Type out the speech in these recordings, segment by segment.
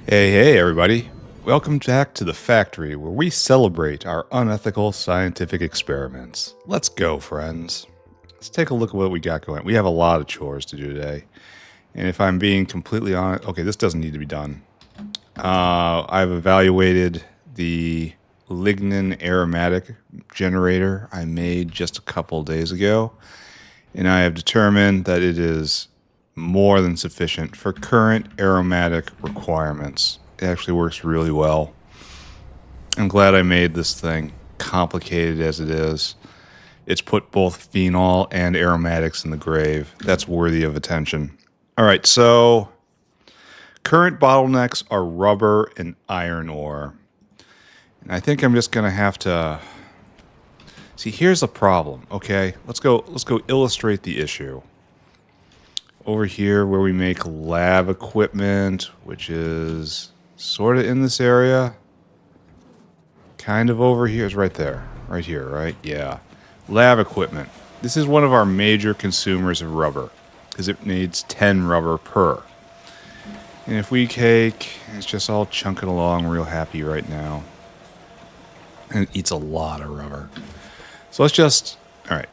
Hey, everybody. Welcome back to the factory where we celebrate our unethical scientific experiments. Let's go, friends. Let's take a look at what we got going. We have a lot of chores to do today. And if I'm being completely honest, okay, this doesn't need to be done. I've evaluated the lignin aromatic generator I made just a couple days ago, and I have determined that it is more than sufficient for current aromatic requirements. It actually works really well. I'm glad I made this thing, complicated as it is. It's put both phenol and aromatics in the grave. That's worthy of attention. All right, so current bottlenecks are rubber and iron ore. And I think I'm just going to have to... See, here's the problem, okay? Let's go illustrate the issue. Over here where we make lab equipment, which is sort of in this area. Kind of over here. It's right there. Right here, right? Yeah. Lab equipment. This is one of our major consumers of rubber because it needs 10 rubber per. And if we take, it's just all chunking along real happy right now. And it eats a lot of rubber. So let's just, all right,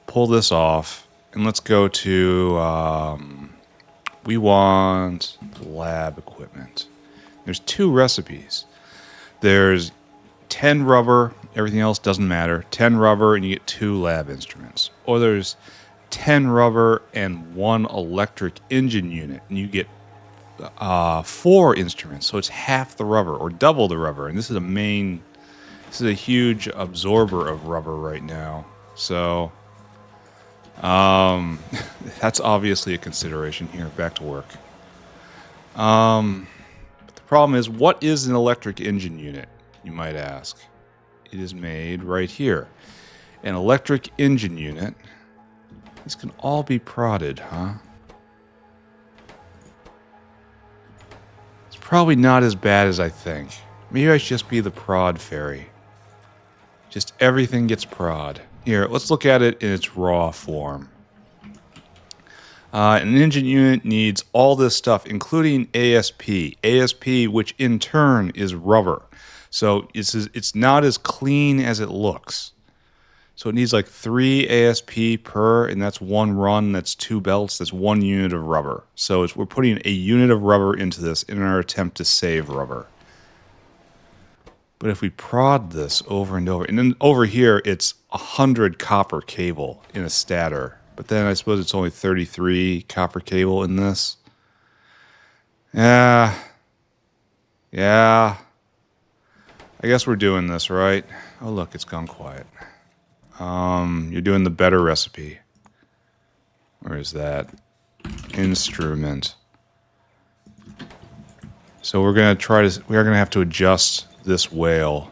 pull this off. And let's go to, we want lab equipment. There's two recipes. There's 10 rubber, everything else doesn't matter. 10 rubber and you get 2 lab instruments. Or there's 10 rubber and 1 electric engine unit and you get 4 instruments. So it's half the rubber or double the rubber. And this is a huge absorber of rubber right now. So... that's obviously a consideration here. Back to work. But the problem is, what is an electric engine unit, you might ask? It is made right here. An electric engine unit. These can all be prodded, huh? It's probably not as bad as I think. Maybe I should just be the prod fairy. Just everything gets prod. Here, let's look at it in its raw form. An engine unit needs all this stuff, including ASP. ASP, which in turn is rubber. So it's not as clean as it looks. So it needs like 3 ASP per, and that's 1 run, that's 2 belts, that's 1 unit of rubber. So we're putting a unit of rubber into this in our attempt to save rubber. But if we prod this over and over, and then over here it's 100 copper cable in a stator, but then I suppose it's only 33 copper cable in this. Yeah. I guess we're doing this, right? Oh look, it's gone quiet. You're doing the better recipe. Where is that? Instrument. So we are gonna have to adjust this whale,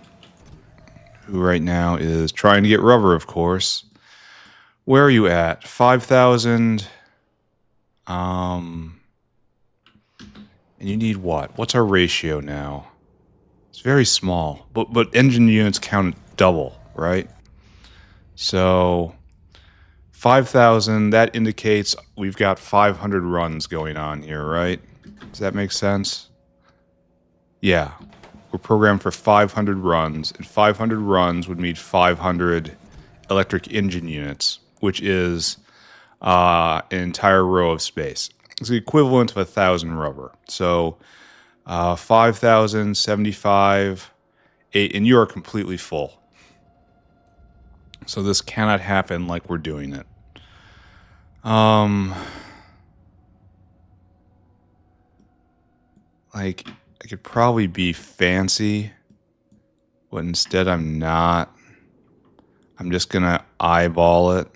who right now is trying to get rubber, of course. Where are you at? 5,000. And you need what? What's our ratio now? It's very small, but engine units count double, right? So 5,000, that indicates we've got 500 runs going on here, right? Does that make sense? Yeah. We're programmed for 500 runs, and 500 runs would mean 500 electric engine units, which is an entire row of space. It's the equivalent of 1,000 rubber. So 5,000, 75, 8, and you are completely full. So this cannot happen like we're doing it. Like... I could probably be fancy, but instead I'm not. I'm just going to eyeball it.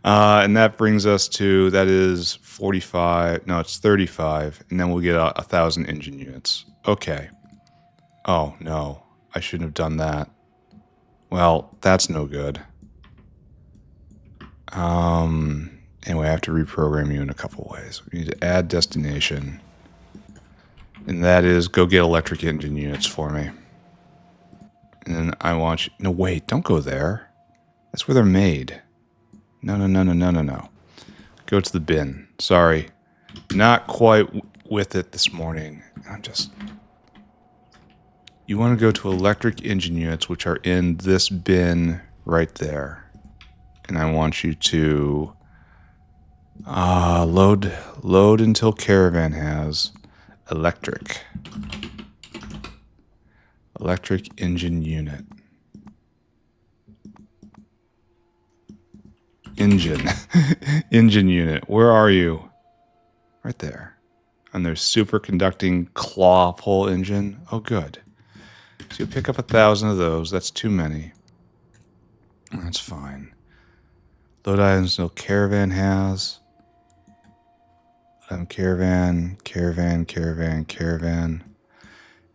And that brings us to, that is 45, no, it's 35, and then we'll get 1,000 engine units. Okay. Oh, no, I shouldn't have done that. Well, that's no good. Anyway, I have to reprogram you in a couple ways. We need to add destination. And that is, go get electric engine units for me. And then I want you... No, wait, don't go there. That's where they're made. No. Go to the bin. Sorry. Not quite with it this morning. I'm just... You want to go to electric engine units, which are in this bin right there. And I want you to load until caravan has electric engine unit. Engine unit. Where are you? Right there. And there's superconducting claw pull engine. Oh, good. So you pick up 1,000 of those. That's too many. That's fine. Load items no caravan has. Caravan.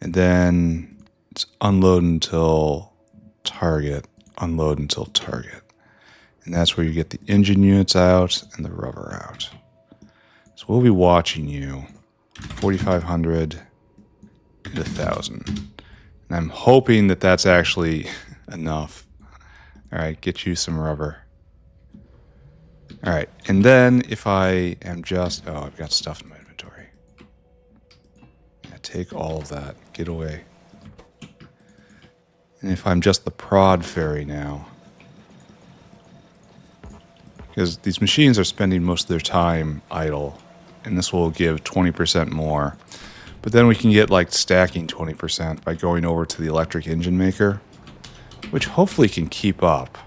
And then it's unload until target. Unload until target. And that's where you get the engine units out and the rubber out. So we'll be watching you. 4,500 and 1,000. And I'm hoping that that's actually enough. All right, get you some rubber. All right, and then if I am just... Oh, I've got stuff in my inventory. Yeah, take all of that. Get away. And if I'm just the prod fairy now... Because these machines are spending most of their time idle. And this will give 20% more. But then we can get like stacking 20% by going over to the electric engine maker. Which hopefully can keep up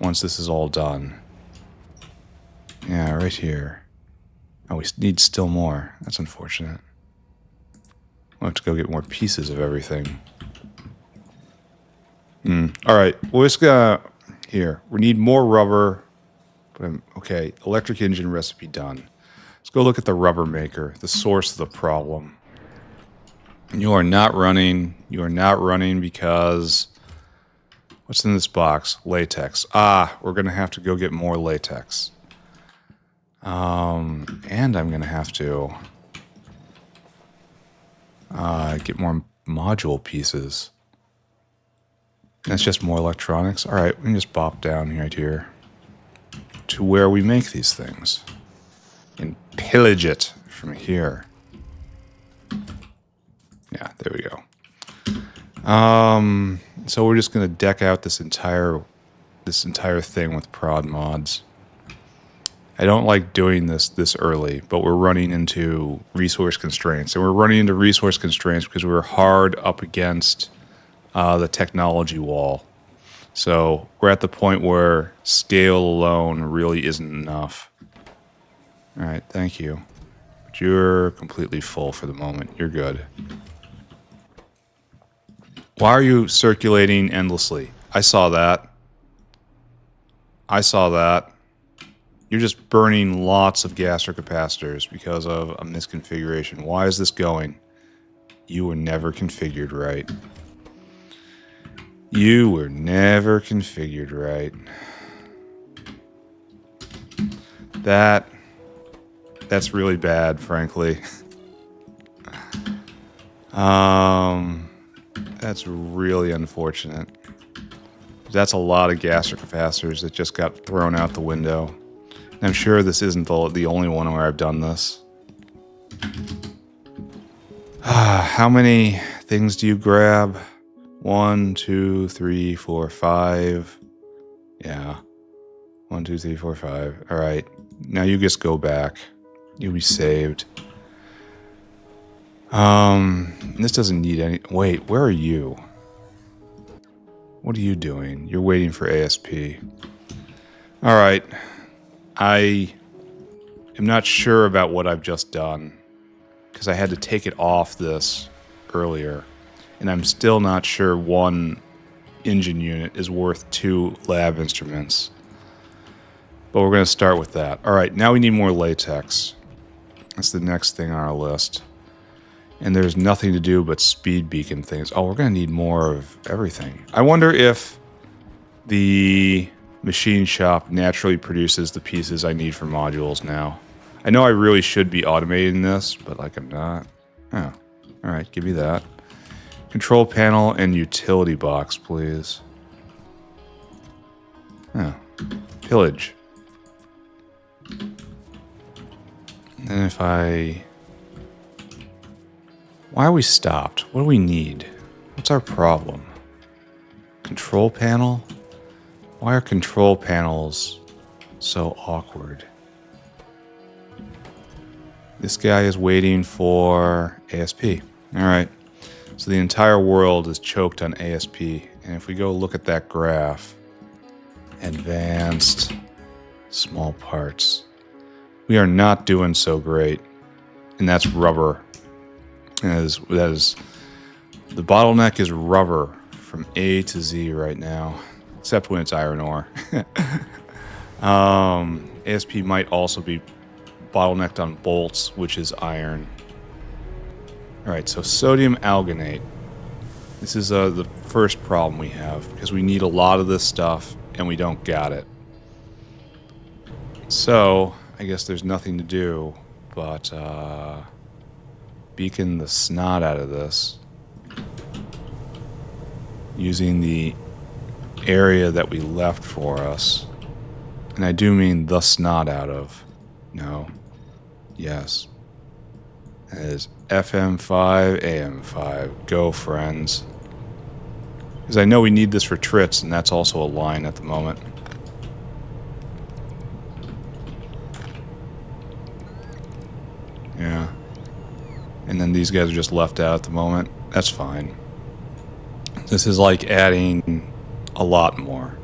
once this is all done. Yeah, right here. Oh, we need still more. That's unfortunate. We'll have to go get more pieces of everything. Alright, we're just gonna... Here, we need more rubber. But okay, electric engine recipe done. Let's go look at the rubber maker, the source of the problem. You are not running. You are not running because... What's in this box? Latex. Ah, we're going to have to go get more latex. And I'm going to have to get more module pieces. That's just more electronics. All right, we can just bop down right here to where we make these things and pillage it from here. Yeah, there we go. So we're just gonna deck out this entire thing with prod mods. I don't like doing this early, but we're running into resource constraints, and we're running into resource constraints because we're hard up against the technology wall. So we're at the point where scale alone really isn't enough. All right, thank you. But you're completely full for the moment. You're good. Why are you circulating endlessly? I saw that. I saw that. You're just burning lots of gaster capacitors because of a misconfiguration. Why is this going? You were never configured right. You were never configured right. That's really bad, frankly. That's really unfortunate. That's a lot of gaster capacitors that just got thrown out the window. And I'm sure this isn't the only one where I've done this. How many things do you grab? 1, 2, 3, 4, 5. Yeah. 1, 2, 3, 4, 5. All right. Now you just go back. You'll be saved. This doesn't need any... Wait, where are you? What are you doing? You're waiting for ASP. All right. I am not sure about what I've just done because I had to take it off this earlier. And I'm still not sure one engine unit is worth 2 lab instruments. But we're going to start with that. All right, now we need more latex. That's the next thing on our list. And there's nothing to do but speed beacon things. Oh, we're going to need more of everything. I wonder if the machine shop naturally produces the pieces I need for modules now. I know I really should be automating this, but like I'm not. Oh, all right, give me that. Control panel and utility box, please. Oh, pillage. And then if I Why are we stopped? What do we need? What's our problem? Control panel? Why are control panels so awkward? This guy is waiting for ASP. Alright. So the entire world is choked on ASP. And if we go look at that graph, advanced small parts, we are not doing so great. And that's rubber. That is the bottleneck is rubber from A to Z right now, except when it's iron ore. ASP might also be bottlenecked on bolts, which is iron. Alright, so sodium alginate. This is the first problem we have, because we need a lot of this stuff, and we don't got it. So, I guess there's nothing to do but beacon the snot out of this using the area that we left for us. And I do mean the snot out of. No. Yes. That is FM5, AM5. Go, friends. Because I know we need this for trits, and that's also a line at the moment. Yeah. And then these guys are just left out at the moment. That's fine. This is like adding a lot more.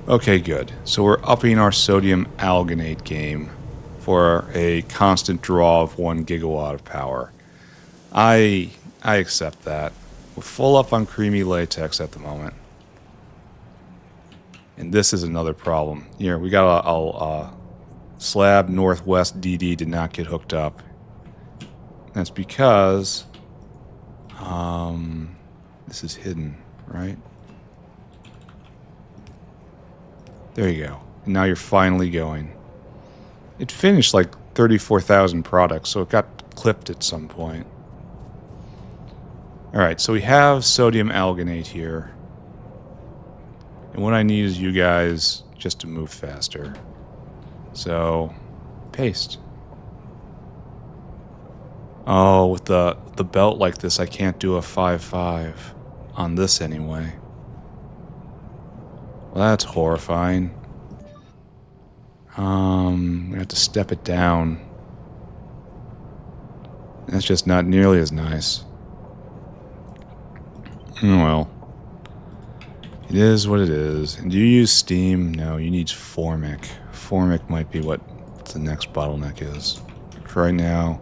Okay, good. So we're upping our sodium alginate game for a constant draw of 1 gigawatt of power. I accept that. We're full up on creamy latex at the moment. And this is another problem. Here, we got a slab northwest DD did not get hooked up. That's because this is hidden, right? There you go. And now you're finally going. It finished like 34,000 products, so it got clipped at some point. Alright, so we have sodium alginate here. And what I need is you guys just to move faster. So, paste. Oh, with the belt like this, I can't do a 5.5 on this anyway. Well, that's horrifying. I'm gonna have to step it down. That's just not nearly as nice. Well, it is what it is. And do you use steam? No, you need formic. Formic might be what the next bottleneck is. For right now,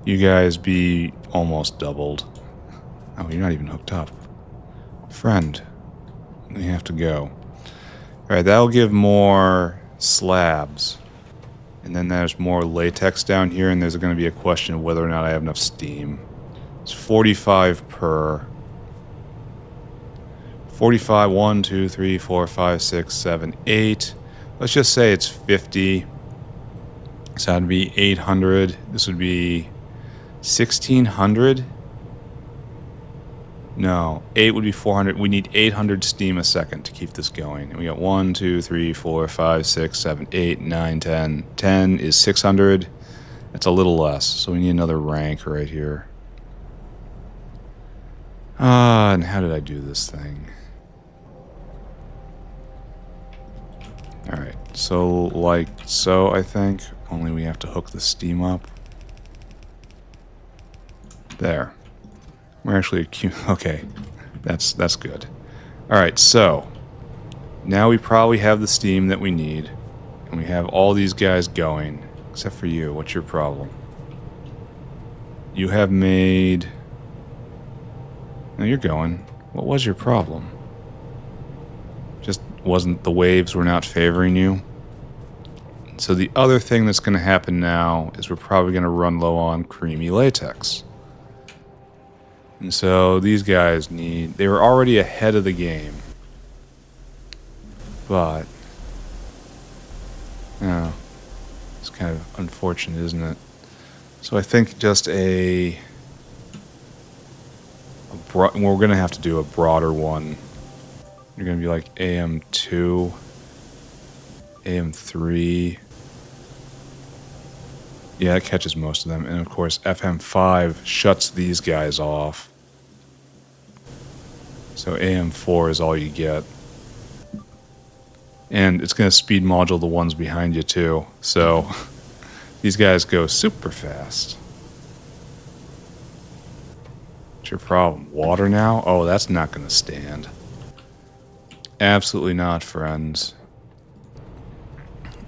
you guys be almost doubled. Oh, you're not even hooked up. Friend, we have to go. Alright, that'll give more slabs. And then there's more latex down here, and there's going to be a question of whether or not I have enough steam. It's 45 per. 45, 1, 2, 3, 4, 5, 6, 7, 8. Let's just say it's 50. So that'd be 800. This would be 1600. No, 8 would be 400. We need 800 steam a second to keep this going. And we got 1, 2, 3, 4, 5, 6, 7, 8, 9, 10. 10 is 600. That's a little less. So we need another rank right here. And how did I do this thing? Alright, so like so, I think. Only we have to hook the steam up. There. We're actually okay. That's good. Alright, so now we probably have the steam that we need. And we have all these guys going. Except for you. What's your problem? You have made... No, you're going. What was your problem? Just wasn't the waves were not favoring you? So the other thing that's going to happen now is we're probably going to run low on creamy latex. And so these guys need... They were already ahead of the game. But... Oh, it's kind of unfortunate, isn't it? So I think just we're going to have to do a broader one. You're going to be like AM2, AM3. Yeah, it catches most of them. And of course, FM5 shuts these guys off. So AM4 is all you get. And it's going to speed module the ones behind you too. So these guys go super fast. What's your problem? Water now? Oh, that's not going to stand. Absolutely not, friends.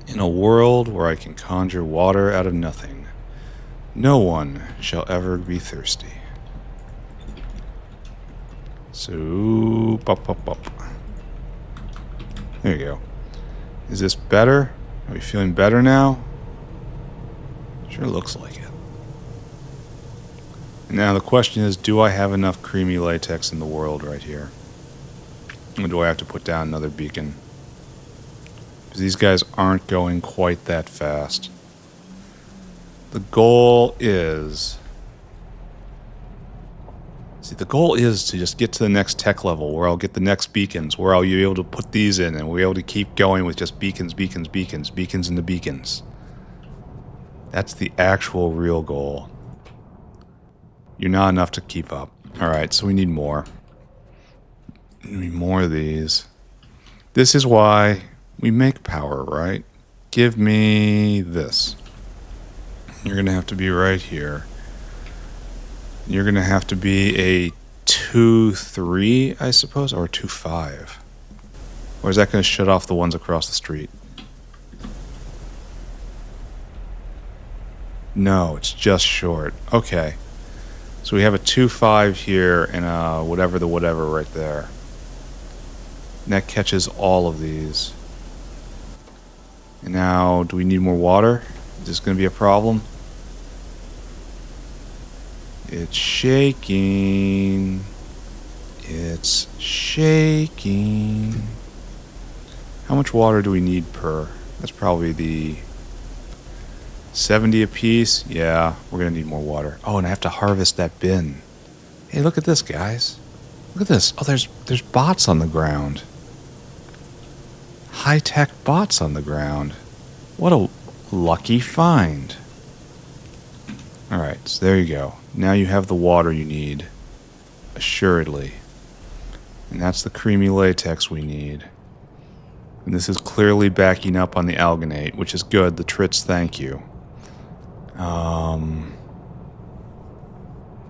In a world where I can conjure water out of nothing, no one shall ever be thirsty. So, up. There you go. Is this better? Are we feeling better now? Sure looks like it. And now the question is, do I have enough creamy latex in the world right here? Or do I have to put down another beacon? Because these guys aren't going quite that fast. The goal is... See, the goal is to just get to the next tech level where I'll get the next beacons, where I'll be able to put these in, and we're able to keep going with just beacons into beacons. That's the actual real goal. You're not enough to keep up. Alright, so we need more. We need more of these. This is why we make power, right? Give me this. You're going to have to be right here. You're going to have to be a 2-3, I suppose, or 2-5. Or is that going to shut off the ones across the street? No, it's just short. Okay. So we have a 2-5 here and a whatever right there. And that catches all of these. And now, do we need more water? Is this going to be a problem? It's shaking. It's shaking. How much water do we need per? That's probably the 70 apiece. Yeah, we're going to need more water. Oh, and I have to harvest that bin. Hey, look at this, guys. Look at this. Oh, there's bots on the ground. High-tech bots on the ground. What a lucky find. Alright, so there you go. Now you have the water you need. Assuredly. And that's the creamy latex we need. And this is clearly backing up on the alginate, which is good. The trits thank you.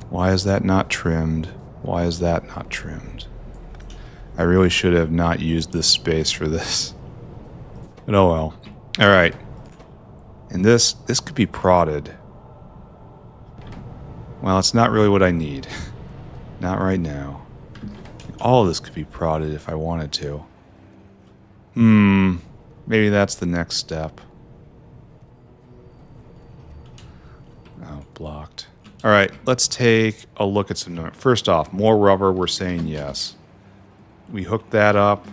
Why is that not trimmed? Why is that not trimmed? I really should have not used this space for this. But oh well. Alright. And this could be prodded. Well, it's not really what I need. Not right now. All of this could be prodded if I wanted to. Maybe that's the next step. Oh, blocked. Alright, let's take a look at some... First off, more rubber, we're saying yes. We hooked that up.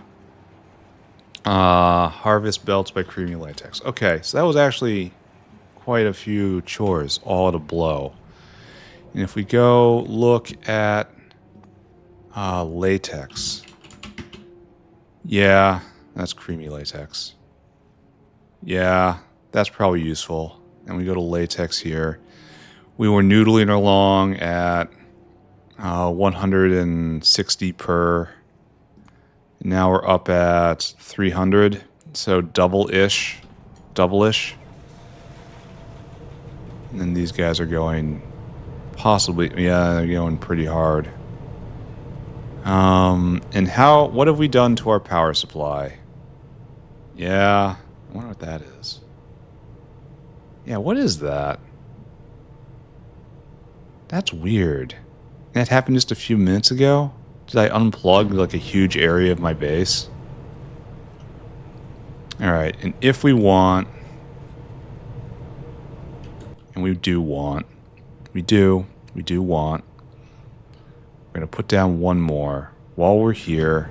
Harvest belts by creamy latex. Okay, so that was actually quite a few chores, all at a blow. And if we go look at latex. Yeah, that's creamy latex. Yeah, that's probably useful. And we go to latex here. We were noodling along at 160 per. Now we're up at 300. So double-ish. Double-ish. And then these guys are going possibly, yeah, they're going pretty hard. And what have we done to our power supply? Yeah, I wonder what that is. Yeah, what is that? That's weird. That happened just a few minutes ago? Did I unplug like a huge area of my base? Alright, and if we want... And we do want... We do want... We're going to put down one more while we're here.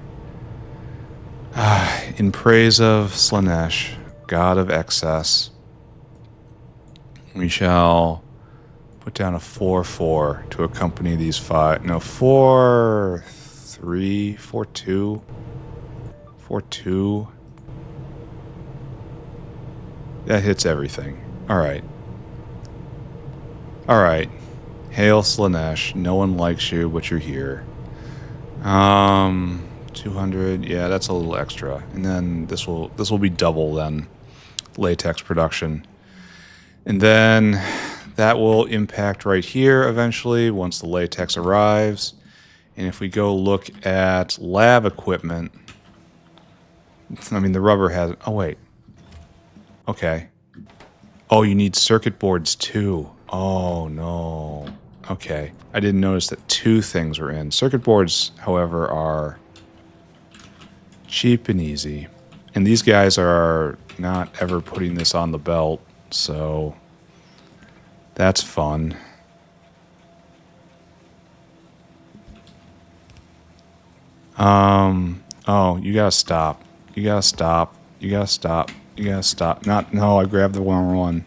In praise of Slanesh, god of excess, we shall put down a 4-4 to accompany these 5. No, 4-3, 4-2, 4-2. That hits everything. All right. Alright. Hail Slanesh. No one likes you, but you're here. 200. Yeah, that's a little extra. And then this will be double then. Latex production. And then that will impact right here eventually once the latex arrives. And if we go look at lab equipment, I mean, the rubber has... Oh, wait. Okay. Oh, you need circuit boards too. Oh, no. Okay. I didn't notice that 2 things were in. Circuit boards, however, are cheap and easy. And these guys are not ever putting this on the belt, so that's fun. Oh, you gotta stop. You gotta stop. You gotta stop. You gotta stop. No, I grabbed the wrong one.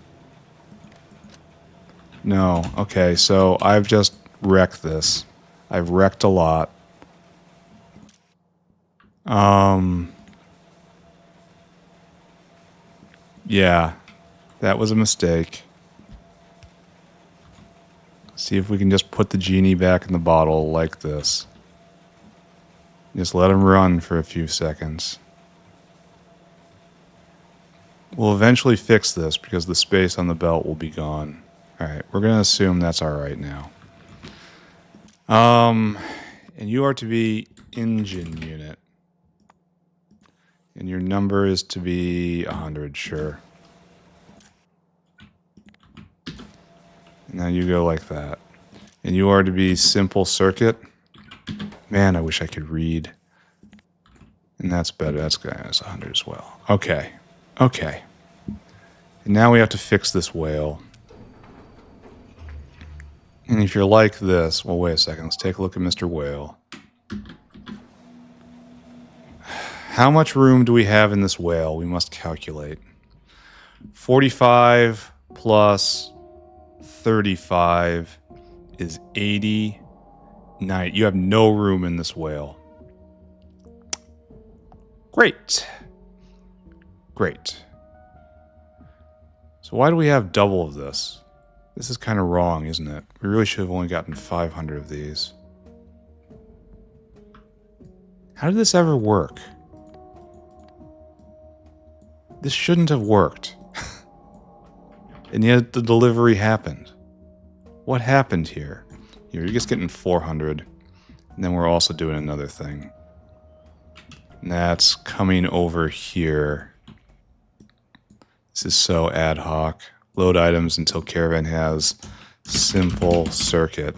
No, okay, so I've just wrecked this. I've wrecked a lot. Yeah, that was a mistake. See if we can just put the genie back in the bottle like this. Just let him run for a few seconds. We'll eventually fix this because the space on the belt will be gone. Alright, we're going to assume that's alright now. And you are to be engine unit. And your number is to be 100, sure. Now you go like that. And you are to be simple circuit. Man, I wish I could read. And that's better. That's good. That's 100 as well. Okay. Okay. And now we have to fix this whale. And if you're like this... Well, wait a second. Let's take a look at Mr. Whale. How much room do we have in this whale? We must calculate. 45 plus 35 is 80. 90. You have no room in this whale. Great. Great. So why do we have double of this? This is kind of wrong, isn't it? We really should have only gotten 500 of these. How did this ever work? This shouldn't have worked. And yet the delivery happened. What happened here? You're just getting 400. And then we're also doing another thing. And that's coming over here. This is so ad hoc. Load items until caravan has simple circuit.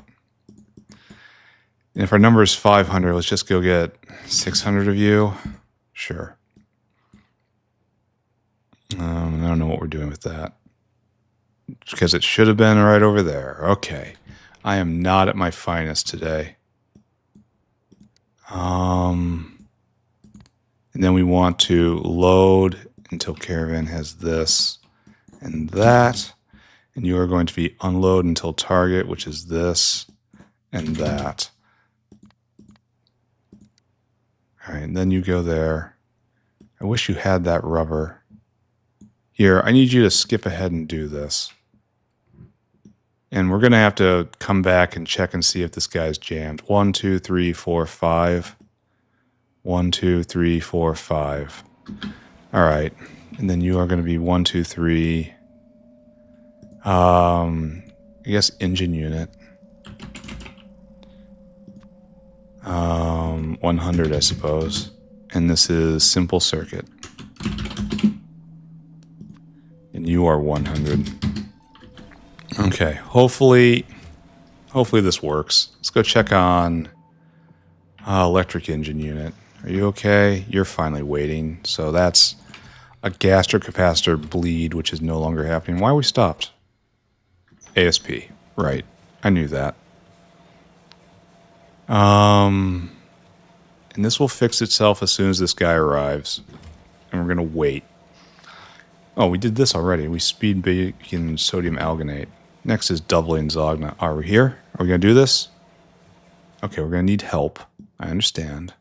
And if our number is 500, let's just go get 600 of you. Sure. I don't know what we're doing with that. Because it should have been right over there. Okay. I am not at my finest today. And then we want to load until caravan has this and that. And you are going to be unload until target, which is this and that. All right, and then you go there. I wish you had that rubber. Here, I need you to skip ahead and do this. And we're going to have to come back and check and see if this guy's jammed. 1, 2, 3, 4, 5. 1, 2, 3, 4, 5. All right. And then you are going to be 1, 2, 3. I guess engine unit. 100, I suppose. And this is simple circuit. And you are 100. Okay, hopefully this works. Let's go check on electric engine unit. Are you okay? You're finally waiting. So that's a gastric capacitor bleed, which is no longer happening. Why are we stopped? ASP. Right. I knew that. And this will fix itself as soon as this guy arrives. And we're going to wait. Oh, we did this already. We speed bacon sodium alginate. Next is doubling Zogna. Are we here? Are we going to do this? Okay, we're going to need help. I understand.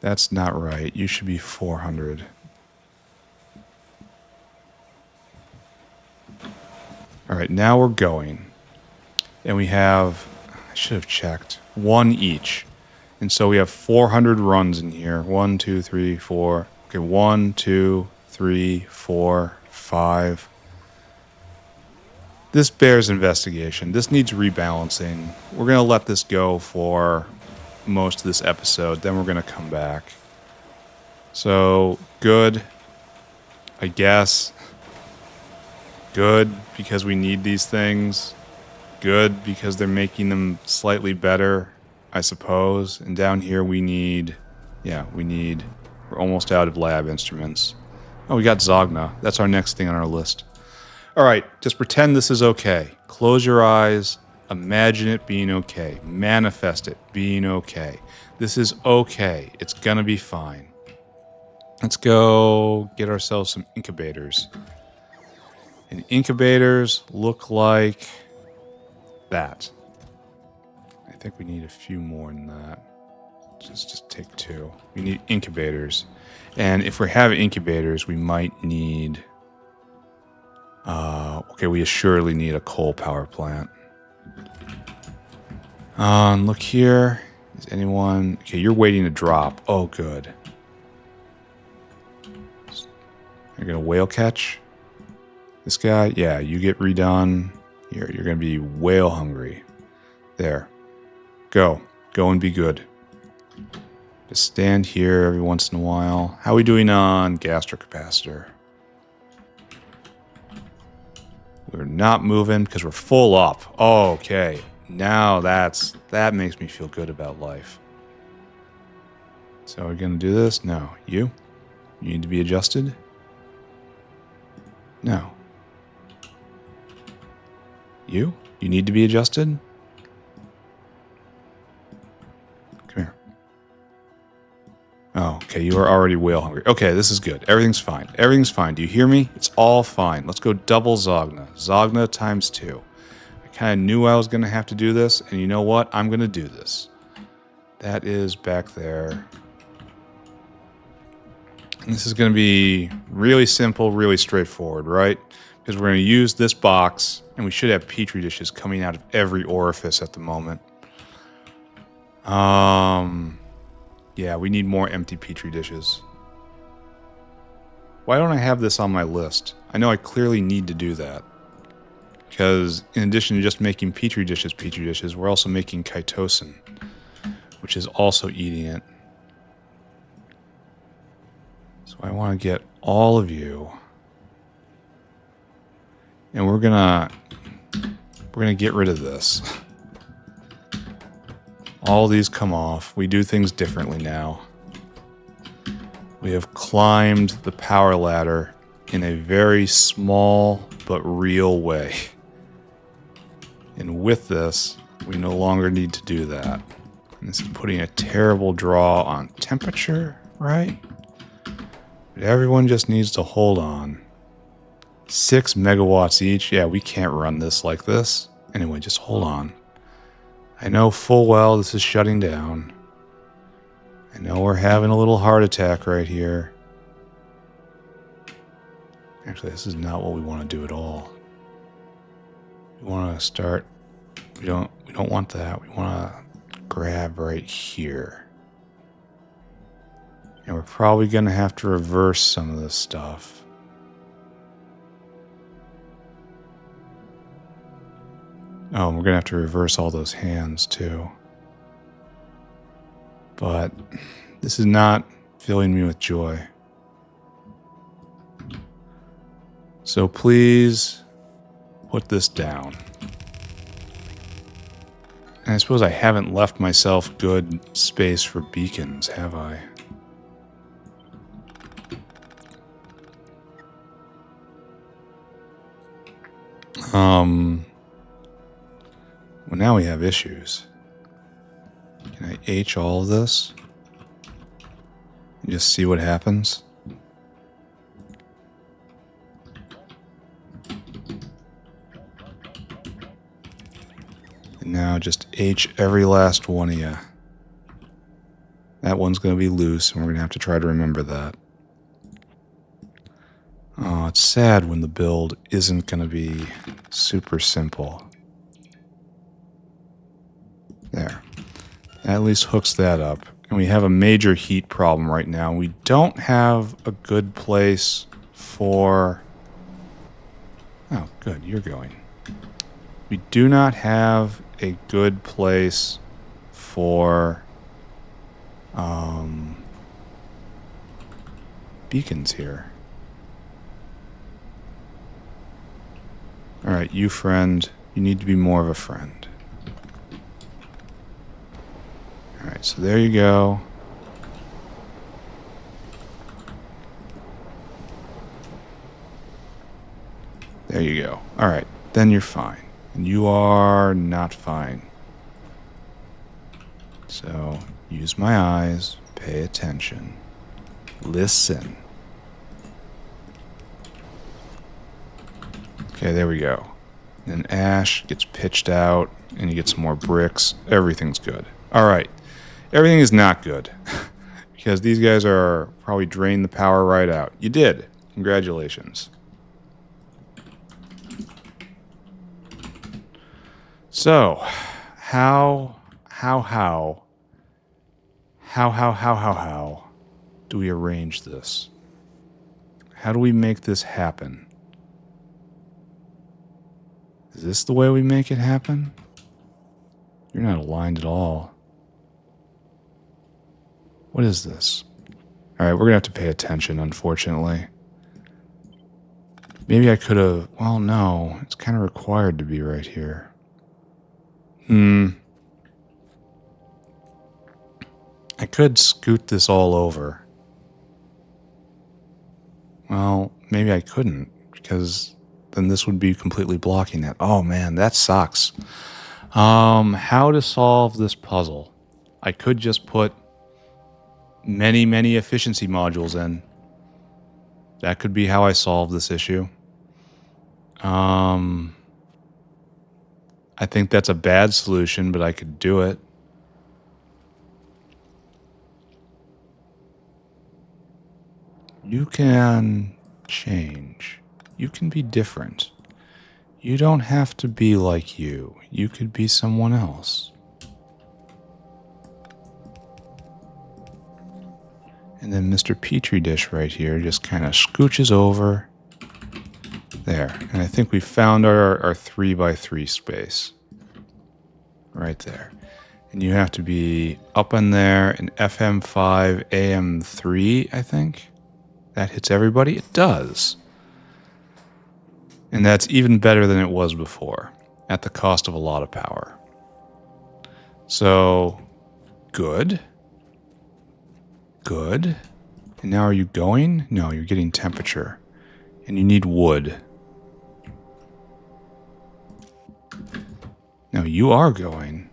That's not right. You should be 400. All right, now we're going. And we have, I should have checked, 1 each. And so we have 400 runs in here. 1, 2, 3, 4. Okay, 1, 2, 3, 4, 5. This bears investigation. This needs rebalancing. We're going to let this go for most of this episode. Then we're going to come back. So, good. I guess. Good because we need these things. Good because they're making them slightly better, I suppose. And down here we need, we're almost out of lab instruments. Oh, we got Zogna. That's our next thing on our list. All right, just pretend this is okay. Close your eyes. Imagine it being okay. Manifest it being okay. This is okay. It's gonna be fine. Let's go get ourselves some incubators. And incubators look like that. I think we need a few more than that. Just take 2. We need incubators. And if we have incubators, we might need... okay, we assuredly need a coal power plant. Look here. Is anyone... Okay, you're waiting to drop. Oh, good. You're going to whale catch? This guy? Yeah, you get redone. You're going to be whale hungry. There. Go. Go and be good. Just stand here every once in a while. How are we doing on gastrocapacitor? We're not moving because we're full up. Oh, okay. Now that makes me feel good about life. So we're going to do this? No. You? You need to be adjusted? No. You? You need to be adjusted? Come here. Oh, okay. You are already whale hungry. Okay, this is good. Everything's fine. Everything's fine. Do you hear me? It's all fine. Let's go double Zogna. Zogna times 2. I kind of knew I was going to have to do this, and you know what? I'm going to do this. That is back there. And this is going to be really simple, really straightforward, right? Because we're going to use this box, and we should have Petri dishes coming out of every orifice at the moment. Yeah, we need more empty Petri dishes. Why don't I have this on my list? I know I clearly need to do that. Because in addition to just making Petri dishes, we're also making chitosan, which is also eating it. So I want to get all of you, and we're gonna get rid of this. All these come off. We do things differently now. We have climbed the power ladder in a very small but real way. And with this, we no longer need to do that. And this is putting a terrible draw on temperature, right? But everyone just needs to hold on. 6 megawatts each. Yeah, we can't run this like this. Anyway, just hold on. I know full well this is shutting down. I know we're having a little heart attack right here. Actually, this is not what we want to do at all. We want to start... We don't want that. We want to grab right here. And we're probably going to have to reverse some of this stuff. Oh, and we're going to have to reverse all those hands too. But this is not filling me with joy. So please put this down. And I suppose I haven't left myself good space for beacons, have I? Well, now we have issues. Can I H all of this? And just see what happens? And now just H every last one of you. That one's going to be loose, and we're going to have to try to remember that. Oh, it's sad when the build isn't going to be super simple. There. That at least hooks that up. And we have a major heat problem right now. We don't have a good place for... Oh, good, you're going. We do not have a good place for beacons here. Alright, you friend, you need to be more of a friend. Alright, so there you go. There you go. Alright, then you're fine. And you are not fine. So, use my eyes, pay attention, listen. Okay, there we go. Then Ash gets pitched out, and you get some more bricks. Everything's good. Alright, everything is not good. Because these guys are probably drained the power right out. You did. Congratulations. So, how do we arrange this? How do we make this happen? Is this the way we make it happen? You're not aligned at all. What is this? Alright, we're gonna have to pay attention, unfortunately. Maybe I could have... Well, no. It's kind of required to be right here. I could scoot this all over. Well, maybe I couldn't, because then this would be completely blocking that. Oh man, that sucks. How to solve this puzzle? I could just put many efficiency modules in. That could be how I solve this issue. I think that's a bad solution, but I could do it. You can change. You can be different. You don't have to be like you. You could be someone else. And then Mr. Petri dish right here just kind of scooches over. There. And I think we found our 3x3 space. Right there. And you have to be up in there in FM5 AM3, I think. That hits everybody? It does. And that's even better than it was before, at the cost of a lot of power. So, good. Good. And now are you going? No, you're getting temperature. And you need wood. No, you are going.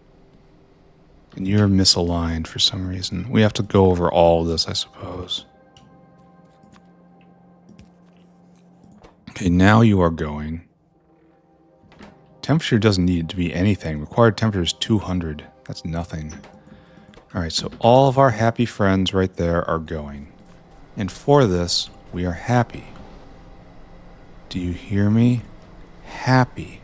And you're misaligned for some reason. We have to go over all of this, I suppose. Okay, now you are going. Temperature doesn't need to be anything. Required temperature is 200. That's nothing. Alright, so all of our happy friends right there are going. And for this, we are happy. Do you hear me? Happy.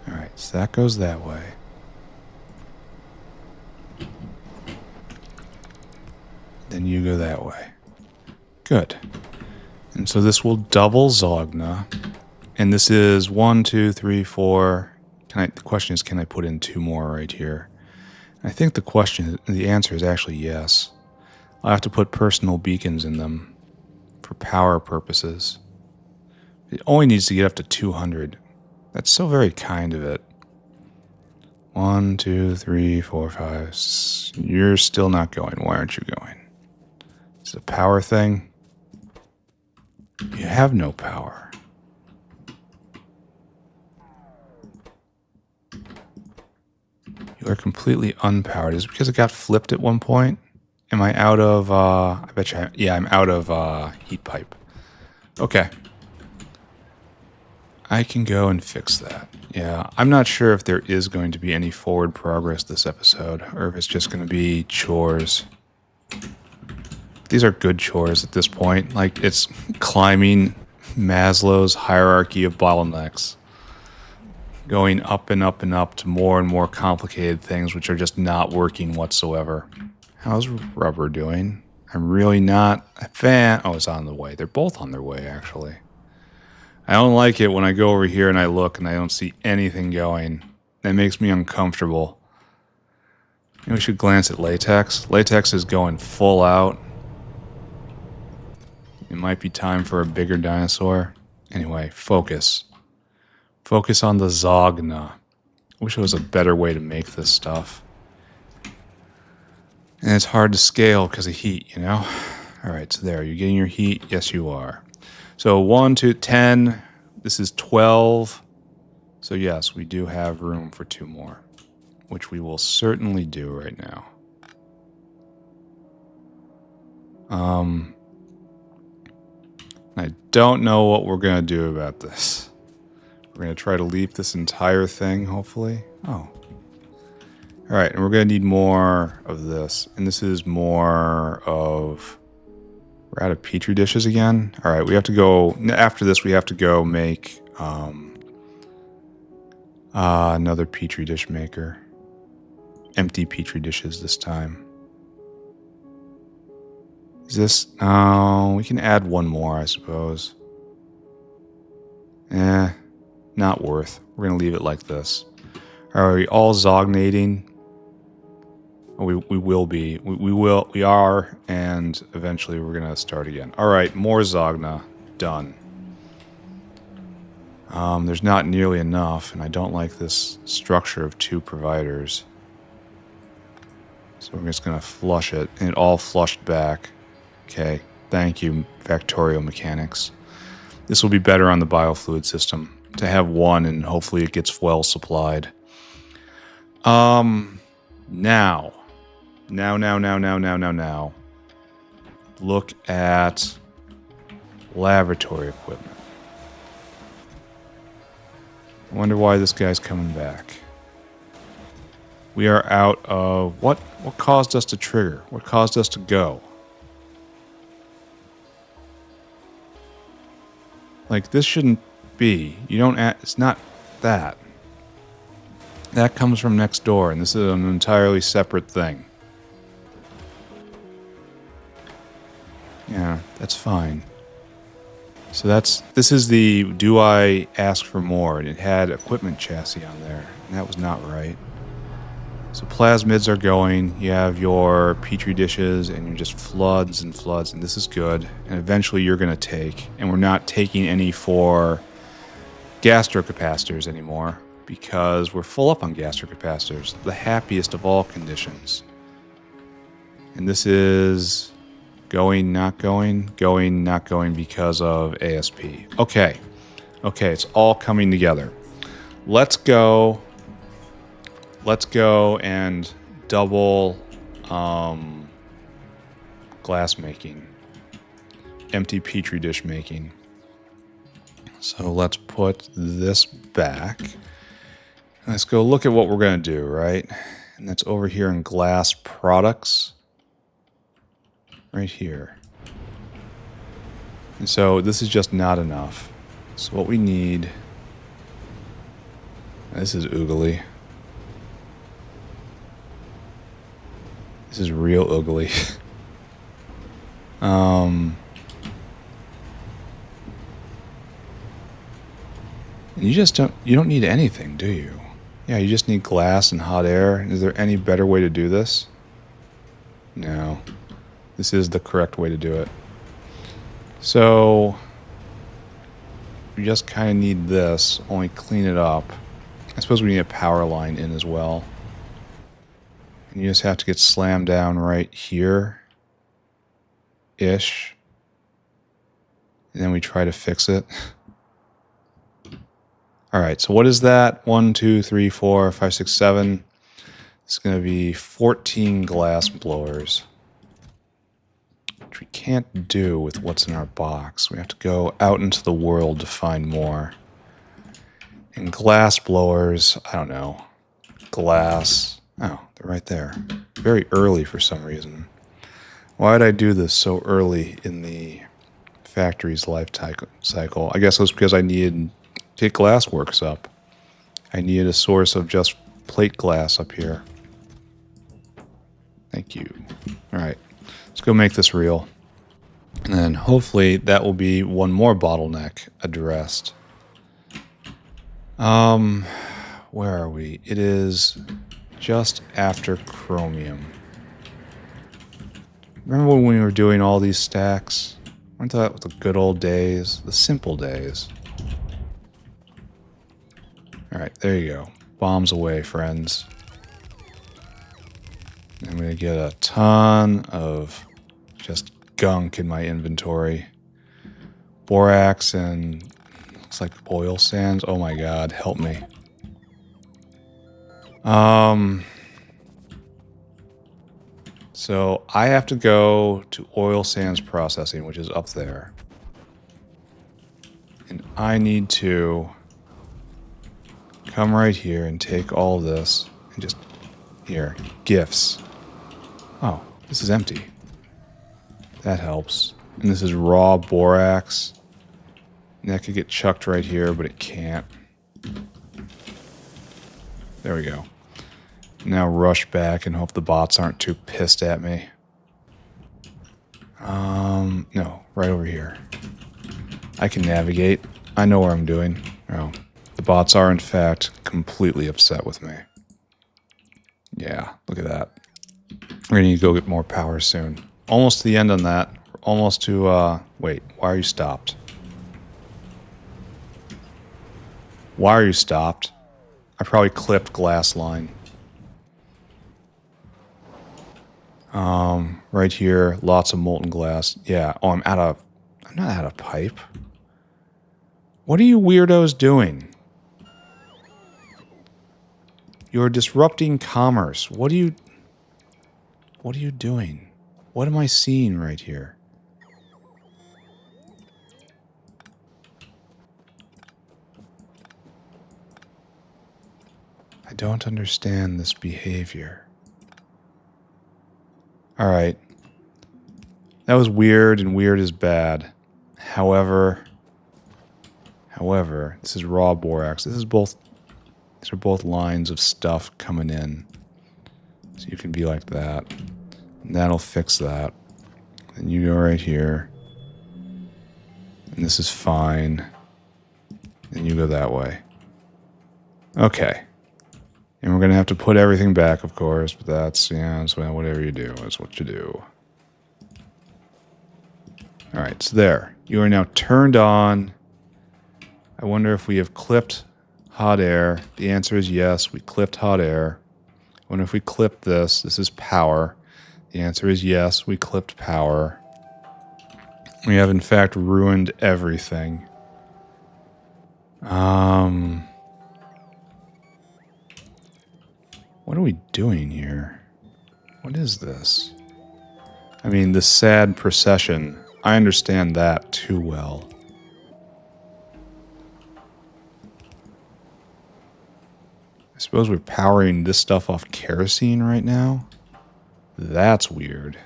Alright, so that goes that way. Then you go that way. Good. And so this will double Zogna. And this is 1, 2, 3, 4. The question is, can I put in 2 more right here? And I think the answer is actually yes. I'll have to put personal beacons in them for power purposes. It only needs to get up to 200. That's so very kind of it. 1, 2, 3, 4, 5. You're still not going. Why aren't you going? Is it a power thing? You have no power. You are completely unpowered. Is it because it got flipped at one point? Am I out of, I bet you, yeah, I'm out of heat pipe. Okay. I can go and fix that. Yeah, I'm not sure if there is going to be any forward progress this episode, or if it's just going to be chores. These are good chores at this point. Like, it's climbing Maslow's hierarchy of bottlenecks. Going up and up and up to more and more complicated things which are just not working whatsoever. How's rubber doing? I'm really not a fan. Oh, it's on the way. They're both on their way, actually. I don't like it when I go over here and I look and I don't see anything going. That makes me uncomfortable. Maybe we should glance at latex. Latex is going full out. It might be time for a bigger dinosaur. Anyway, focus. Focus on the Zogna. Wish there was a better way to make this stuff. And it's hard to scale because of heat, you know? Alright, so there. You're getting your heat? Yes, you are. So 1, 2, 10. This is 12. So yes, we do have room for 2 more, which we will certainly do right now. I don't know what we're going to do about this. We're going to try to leap this entire thing, hopefully. Oh. Alright, and we're going to need more of this. And this is more of... We're out of Petri dishes again? Alright, we have to go... After this, we have to go make another Petri dish maker. Empty Petri dishes this time. Is this... Oh, we can add one more, I suppose. Not worth. We're going to leave it like this. Are we all zognating? We will be. We are, and eventually we're going to start again. Alright, more Zogna. Done. There's not nearly enough, and I don't like this structure of 2 providers. So we're just going to flush it, and it all flushed back. Okay, thank you, Factorio mechanics. This will be better on the biofluid system, to have one, and hopefully it gets well supplied. Now. Look at laboratory equipment. I wonder why this guy's coming back. We are out of... What caused us to trigger? What caused us to go? Like, this shouldn't be. You don't... It's not that. That comes from next door, and this is an entirely separate thing. Yeah, that's fine. So this is the do I ask for more, and it had equipment chassis on there, and that was not right. So plasmids are going, you have your Petri dishes, and you're just floods and floods, and this is good. And eventually you're going to take, and we're not taking any for gastrocapacitors anymore, because we're full up on gastrocapacitors, the happiest of all conditions. And this is going, not going, going, not going because of ASP. Okay, it's all coming together. Let's go and double glass making, empty Petri dish making. So let's put this back. Let's go look at what we're going to do, right? And that's over here in glass products. Right here. And so this is just not enough. So what we need... This is oogly. This is real oogly. You don't need anything, do you? Yeah, you just need glass and hot air. Is there any better way to do this? No. This is the correct way to do it. So, we just kind of need this, only clean it up. I suppose we need a power line in as well. And you just have to get slammed down right here. Ish. And then we try to fix it. Alright, so what is that? 1, 2, 3, 4, 5, 6, 7. It's going to be 14 glass blowers. Which we can't do with what's in our box. We have to go out into the world to find more. And glass blowers, I don't know. Glass. Oh, they're right there. Very early for some reason. Why did I do this so early in the factory's life cycle? I guess it was because I needed to get glass works up. I needed a source of just plate glass up here. Thank you. All right, let's go make this real. And then hopefully that will be one more bottleneck addressed. Where are we? It is just after chromium. Remember when we were doing all these stacks? Weren't that the good old days? The simple days. Alright, there you go. Bombs away, friends. I'm going to get a ton of just gunk in my inventory. Borax and looks like oil sands. Oh my god, help me. So I have to go to oil sands processing, which is up there. And I need to come right here and take all this and just, here, gifts. Oh, this is empty. That helps. And this is raw borax. And that could get chucked right here, but it can't. There we go. Now rush back and hope the bots aren't too pissed at me. No, right over here. I can navigate. I know where I'm doing. Oh, the bots are in fact completely upset with me. Yeah, look at that. We're gonna need to go get more power soon. Almost to the end on that. Almost to, wait, why are you stopped? Why are you stopped? I probably clipped glass line. Right here, lots of molten glass. Yeah, oh, I'm not out of pipe. What are you weirdos doing? You're disrupting commerce. What are you doing? What am I seeing right here? I don't understand this behavior. Alright. That was weird, and weird is bad. However, this is raw borax. These are both lines of stuff coming in. So you can be like that. And that'll fix that. And you go right here. And this is fine. And you go that way. Okay. And we're going to have to put everything back, of course, but that's, yeah, that's whatever you do, that's what you do. Alright, so there. You are now turned on. I wonder if we have clipped hot air. The answer is yes, we clipped hot air. I wonder if we clipped this. This is power. The answer is yes, we clipped power. We have, in fact, ruined everything. What are we doing here? What is this? I mean, the sad procession. I understand that too well. I suppose we're powering this stuff off kerosene right now? That's weird.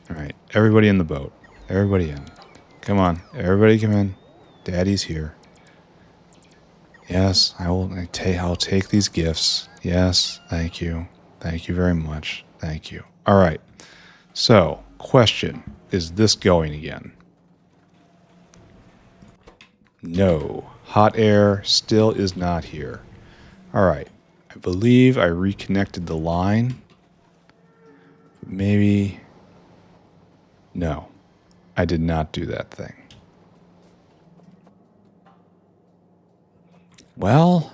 Alright, everybody in the boat. Everybody in. Come on, everybody come in. Daddy's here. Yes, I'll take these gifts. Yes, thank you. Thank you very much. Thank you. Alright, so, question. Is this going again? No. Hot air still is not here. Alright, I believe I reconnected the line. Maybe... No, I did not do that thing. Well,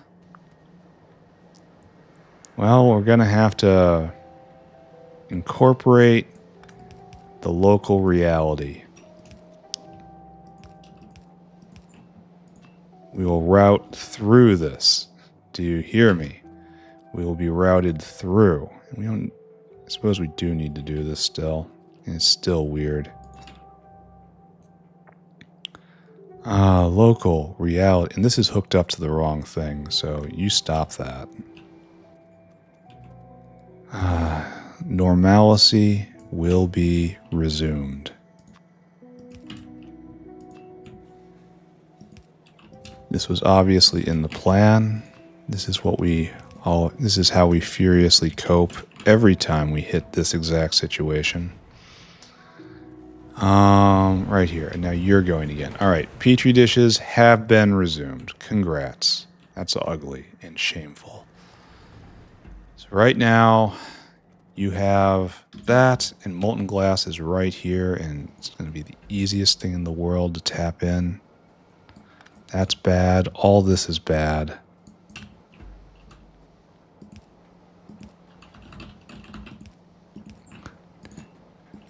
we're going to have to incorporate the local reality. We will route through this. Do you hear me? We will be routed through. I suppose we do need to do this still. And it's still weird. Local reality. And this is hooked up to the wrong thing, so you stop that. Normalcy will be resumed. This was obviously in the plan. This is how we furiously cope every time we hit this exact situation. Right here. And now you're going again. All right. Petri dishes have been resumed. Congrats. That's ugly and shameful. So right now you have that, and molten glass is right here, and it's going to be the easiest thing in the world to tap in. That's bad. All this is bad.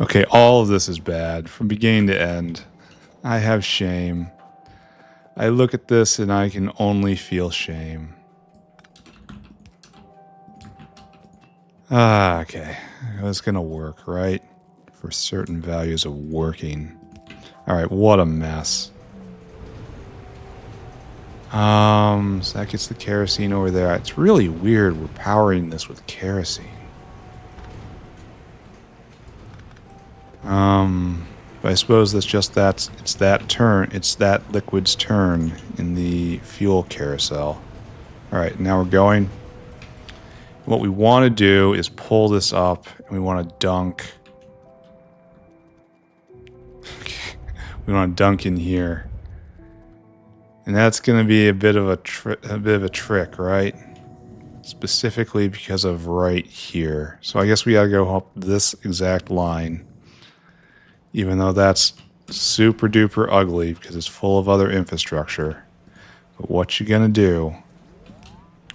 Okay, all of this is bad from beginning to end. I have shame. I look at this and I can only feel shame. Okay. That's going to work, right? For certain values of working. All right, what a mess. So that gets the kerosene over there. It's really weird we're powering this with kerosene. But I suppose that's just it's that liquid's turn in the fuel carousel. All right, now we're going. What we want to do is pull this up, and we want to dunk. We want to dunk in here, and that's going to be a bit of a trick, right? Specifically because of right here. So I guess we got to go up this exact line. Even though that's super duper ugly because it's full of other infrastructure. But what you're going to do,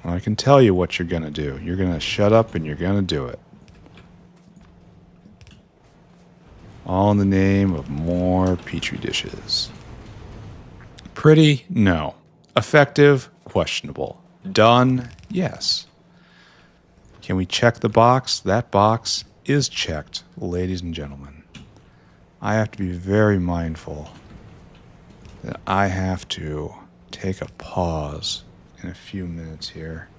well, I can tell you what you're going to do. You're going to shut up and you're going to do it. All in the name of more Petri dishes. Pretty? No. Effective? Questionable. Done? Yes. Can we check the box? That box is checked, ladies and gentlemen. I have to be very mindful that I have to take a pause in a few minutes here.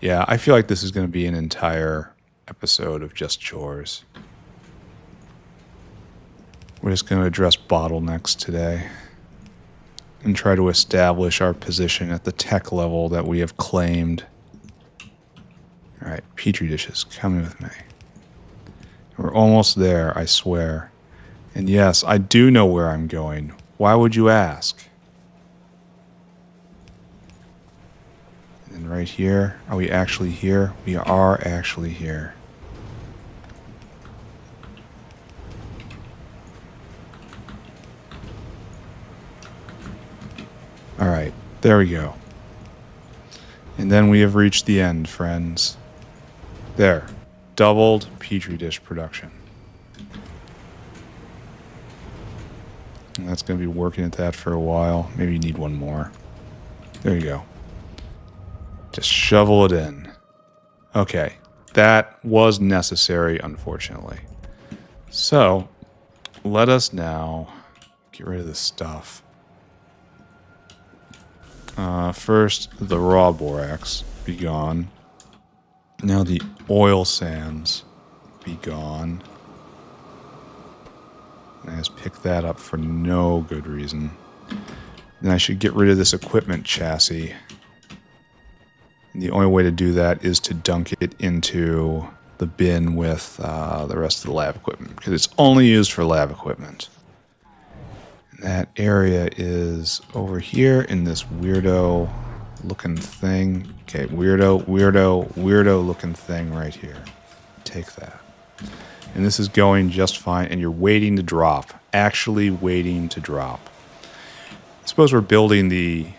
Yeah, I feel like this is going to be an entire episode of just chores. We're just going to address bottlenecks today and try to establish our position at the tech level that we have claimed. All right, Petri dishes, coming with me. We're almost there, I swear. And yes, I do know where I'm going. Why would you ask? And right here, are we actually here? We are actually here. All right, there we go. And then we have reached the end, friends. There, doubled Petri dish production. And that's going to be working at that for a while. Maybe you need one more. There you go. Just shovel it in. Okay. That was necessary, unfortunately. So, let us now get rid of this stuff. First, the raw borax. Be gone. Now the oil sands. Be gone. I just picked that up for no good reason. Then I should get rid of this equipment chassis. And the only way to do that is to dunk it into the bin with the rest of the lab equipment, because it's only used for lab equipment. And that area is over here in this weirdo looking thing. Okay, weirdo looking thing right here. Take that. And this is going just fine, and you're waiting to drop. Actually waiting to drop. I suppose we're building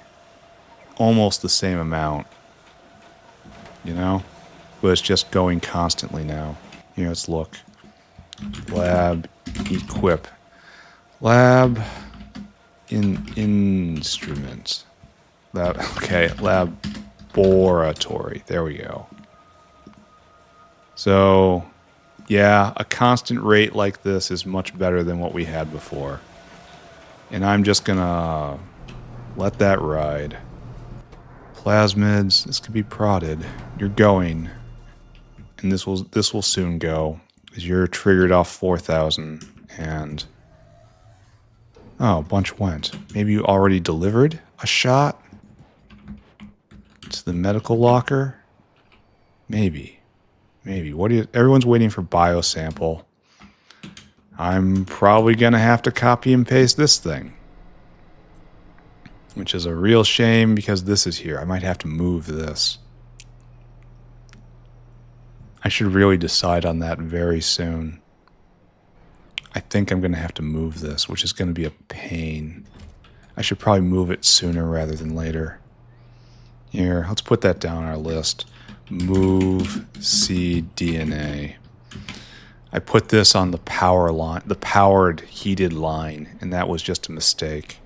almost the same amount, you know? But it's just going constantly now. Here, let's look. Lab, equip. Lab, instruments. Laboratory. There we go. So... yeah, a constant rate like this is much better than what we had before. And I'm just gonna Let that ride. Plasmids, this could be prodded. You're going. And this will soon go. Because you're triggered off 4,000 and... Oh, a bunch went. Maybe you already delivered a shot to the medical locker? Maybe. Maybe. What do you... Everyone's waiting for biosample. I'm probably going to have to copy and paste this thing. Which is a real shame because this is here. I might have to move this. I should really decide on that very soon. I think I'm going to have to move this, which is going to be a pain. I should probably move it sooner rather than later. Here, let's put that down on our list. Move cDNA. I put this on the power line, the powered heated line, and that was just a mistake.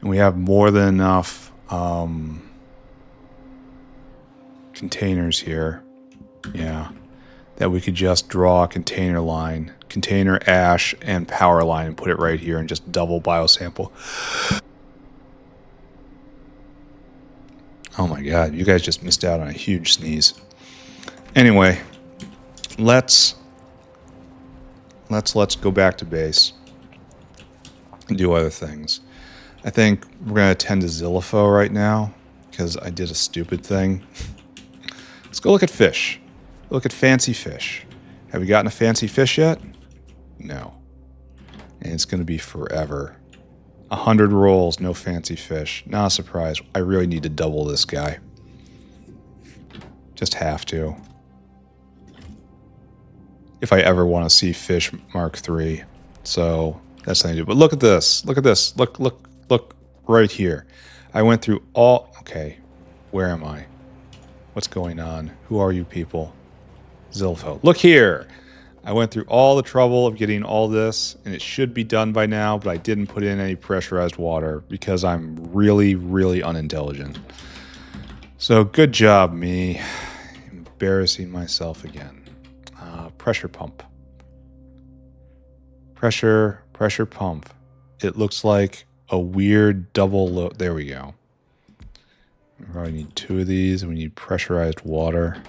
And we have more than enough containers here. Yeah. That we could just draw a container line, container ash, and power line and put it right here and just double biosample. Oh my god, you guys just missed out on a huge sneeze. Anyway, let's go back to base and do other things. I think we're going to attend to Zilipho right now because I did a stupid thing. Let's go look at fish. Look at fancy fish. Have we gotten a fancy fish yet? No. And it's going to be forever. 100 rolls, no fancy fish. Not a surprise. I really need to double this guy. Just have to. If I ever want to see fish Mark III. So that's what I do. But look at this. Look at this. Look right here. I went through all... Okay. Where am I? What's going on? Who are you people? Zilipho. Look here! I went through all the trouble of getting all this, and it should be done by now, but I didn't put in any pressurized water because I'm really, really unintelligent. So good job, me. Embarrassing myself again. Pressure pump. Pressure pump. It looks like a weird double load. There we go. We probably need 2 of these, and we need pressurized water.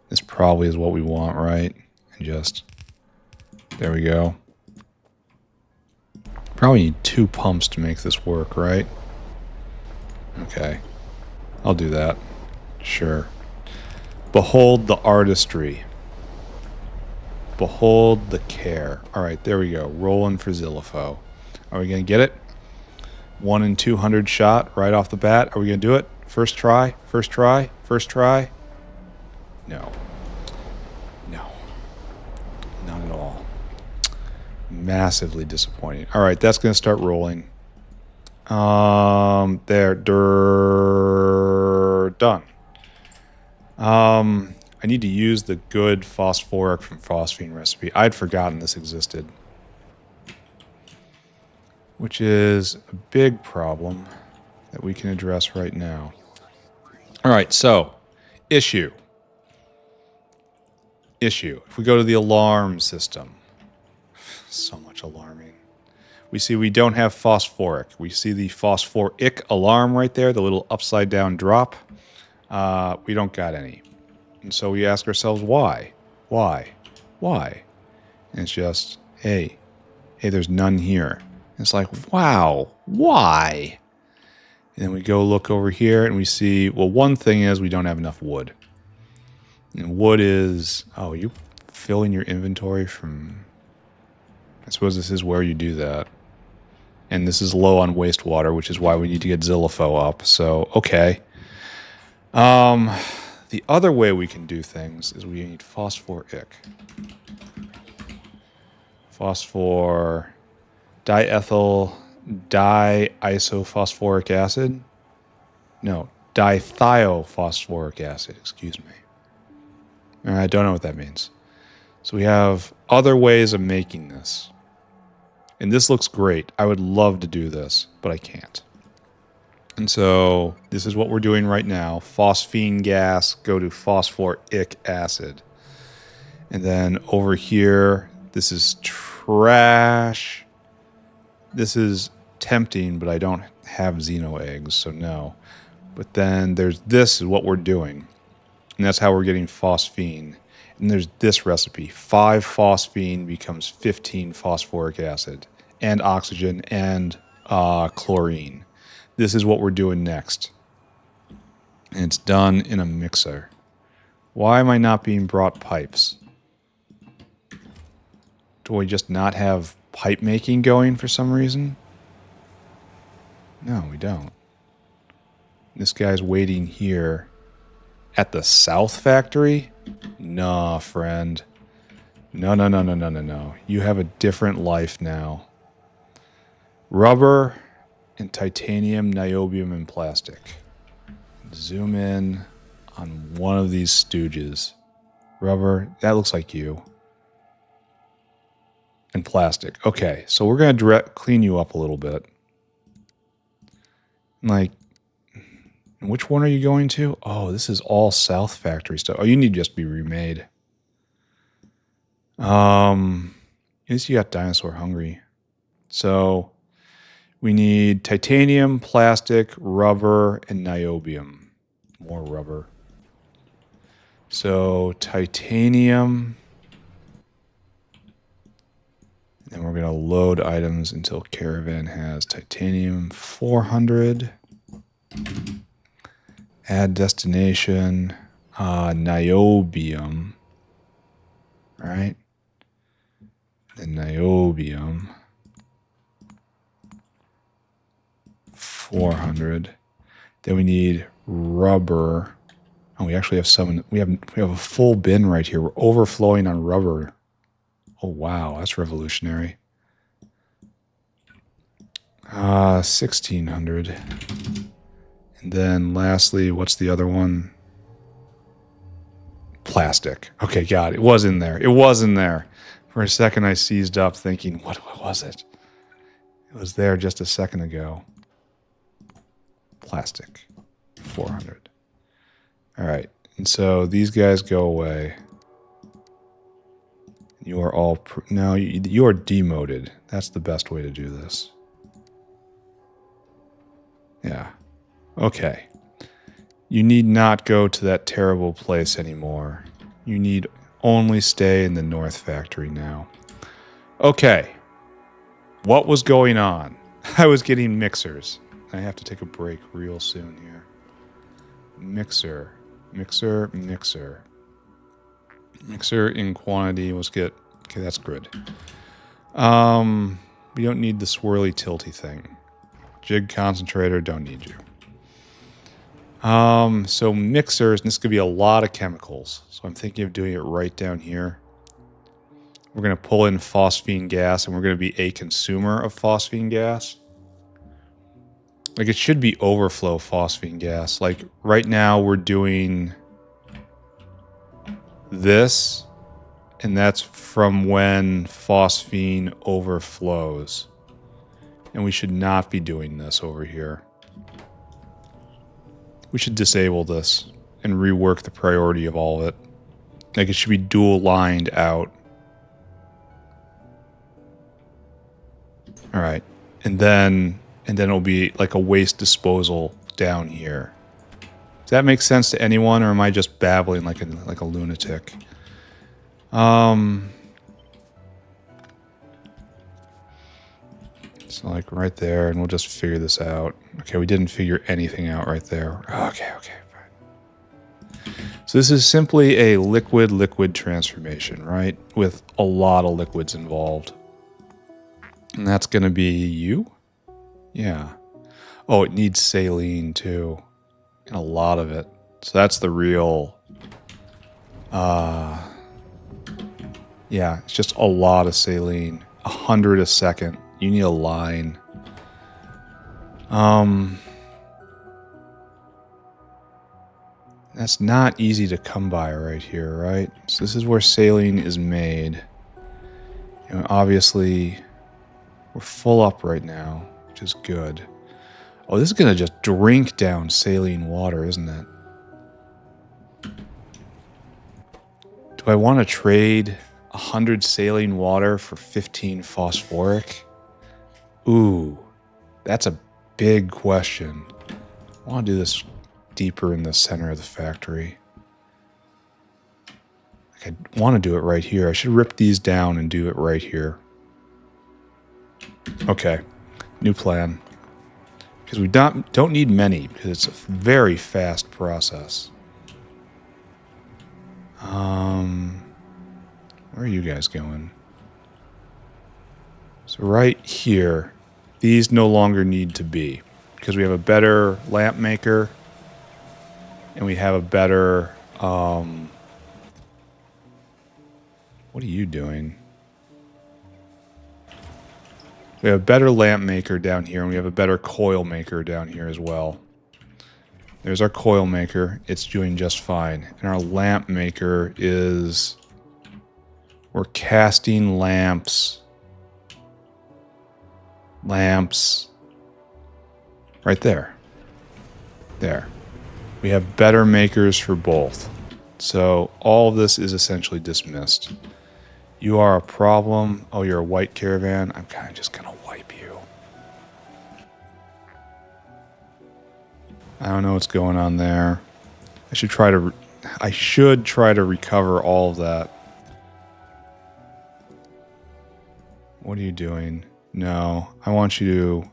This probably is what we want, right? And just, there we go. Probably need 2 pumps to make this work, right? Okay. I'll do that. Sure. Behold the artistry. Behold the care. All right, there we go. Rolling for Zilipho. Are we going to get it? 1 in 200 shot right off the bat. Are we going to do it? First try? First try? First try? No. No. Not at all. Massively disappointing. All right, that's going to start rolling. There. Done. I need to use the good phosphoric from phosphine recipe. I'd forgotten this existed. Which is a big problem that we can address right now. All right, so, issue. If we go to the alarm system, so much alarming. We see we don't have phosphoric. We see the phosphoric alarm right there, the little upside down drop. We don't got any. And so we ask ourselves, why? Why? And it's just, hey, there's none here. And it's like, wow, why? And then we go look over here and we see, well, one thing is we don't have enough wood. And wood is, oh, you filling your inventory from, I suppose this is where you do that. And this is low on wastewater, which is why we need to get Zilipho up. So, okay. The other way we can do things is we need phosphoric. Phosphor diethyl diisophosphoric acid. No, dithiophosphoриc acid, excuse me. I don't know what that means. So we have other ways of making this. And this looks great. I would love to do this, but I can't. And so this is what we're doing right now. Phosphine gas, go to phosphoric acid. And then over here, this is trash. This is tempting, but I don't have xeno eggs, so no. But then this is what we're doing. And that's how we're getting phosphine. And there's this recipe. 5 phosphine becomes 15 phosphoric acid. And oxygen and chlorine. This is what we're doing next. And it's done in a mixer. Why am I not being brought pipes? Do we just not have pipe making going for some reason? No, we don't. This guy's waiting here at the South Factory? Nah, friend. No, no, no, no, no, no, no. You have a different life now. Rubber and titanium, niobium, and plastic. Zoom in on one of these stooges. Rubber, that looks like you. And plastic. Okay, so we're going to clean you up a little bit. Like, which one are you going to? Oh, this is all South Factory stuff. Oh, you need to just be remade. At least you got dinosaur hungry. So we need titanium, plastic, rubber, and niobium. More rubber. So titanium. And we're going to load items until Caravan has titanium 400. Add destination, niobium. Right? And niobium 400. Then we need rubber. Oh, we actually have some. We have a full bin right here. We're overflowing on rubber. Oh wow, that's revolutionary. 1600. And then lastly, what's the other one? Plastic. Okay, got it. It was in there. It was in there. For a second, I seized up thinking, what was it? It was there just a second ago. Plastic. 400. All right. And so these guys go away. You are all... No, you are demoted. That's the best way to do this. Yeah. Okay. You need not go to that terrible place anymore. You need only stay in the North Factory now. Okay. What was going on? I was getting mixers. I have to take a break real soon here. Mixer. Mixer, mixer. Mixer in quantity. Let's get... Okay, that's good. We don't need the swirly tilty thing. Jig concentrator, don't need you. So mixers, and this could be a lot of chemicals. So I'm thinking of doing it right down here. We're going to pull in phosphine gas, and we're going to be a consumer of phosphine gas. Like, it should be overflow phosphine gas. Like, right now we're doing this, and that's from when phosphine overflows. And we should not be doing this over here. We should disable this and rework the priority of all of it. Like, it should be dual lined out. All right. And then it'll be like a waste disposal down here. Does that make sense to anyone, or am I just babbling like a lunatic? So like right there, and we'll just figure this out. Okay, we didn't figure anything out right there. Okay, fine. So this is simply a liquid-liquid transformation, right? With a lot of liquids involved. And that's going to be you? Yeah. Oh, it needs saline too. And a lot of it. So that's the real... yeah, it's just a lot of saline. 100 a second. You need a line. That's not easy to come by right here, right? So this is where saline is made. And obviously, we're full up right now, which is good. Oh, this is going to just drink down saline water, isn't it? Do I want to trade 100 saline water for 15 phosphoric? Ooh. That's a big question. I want to do this deeper in the center of the factory. Like I want to do it right here. I should rip these down and do it right here. Okay, new plan. Because we don't need many, because it's a very fast process. Where are you guys going? So right here, these no longer need to be, because we have a better lamp maker, and we have a better, what are you doing? We have a better lamp maker down here, and we have a better coil maker down here as well. There's our coil maker. It's doing just fine. And our lamp maker is... We're casting lamps. Lamps. Right there. There. We have better makers for both. So all of this is essentially dismissed. You are a problem. Oh, you're a white caravan. I'm kind of just going to wipe you. I don't know what's going on there. I should try to recover all of that. What are you doing? No, I want you to...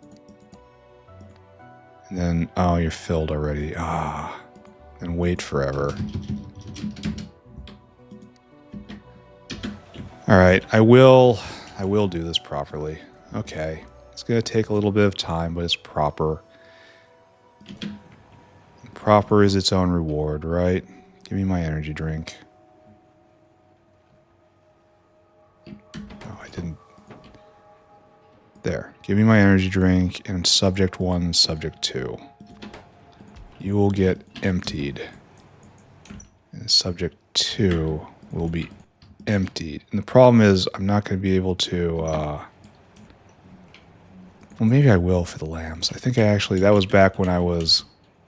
And then, oh, you're filled already. Ah, and wait forever. All right, I will do this properly. Okay, it's gonna take a little bit of time, but it's proper. Proper is its own reward, right? Give me my energy drink. Oh, I didn't. There. Give me my energy drink, and subject 1, subject 2. You will get emptied. And subject 2 will be emptied. And the problem is, I'm not going to be able to... well, maybe I will for the lambs. I think that was back when I was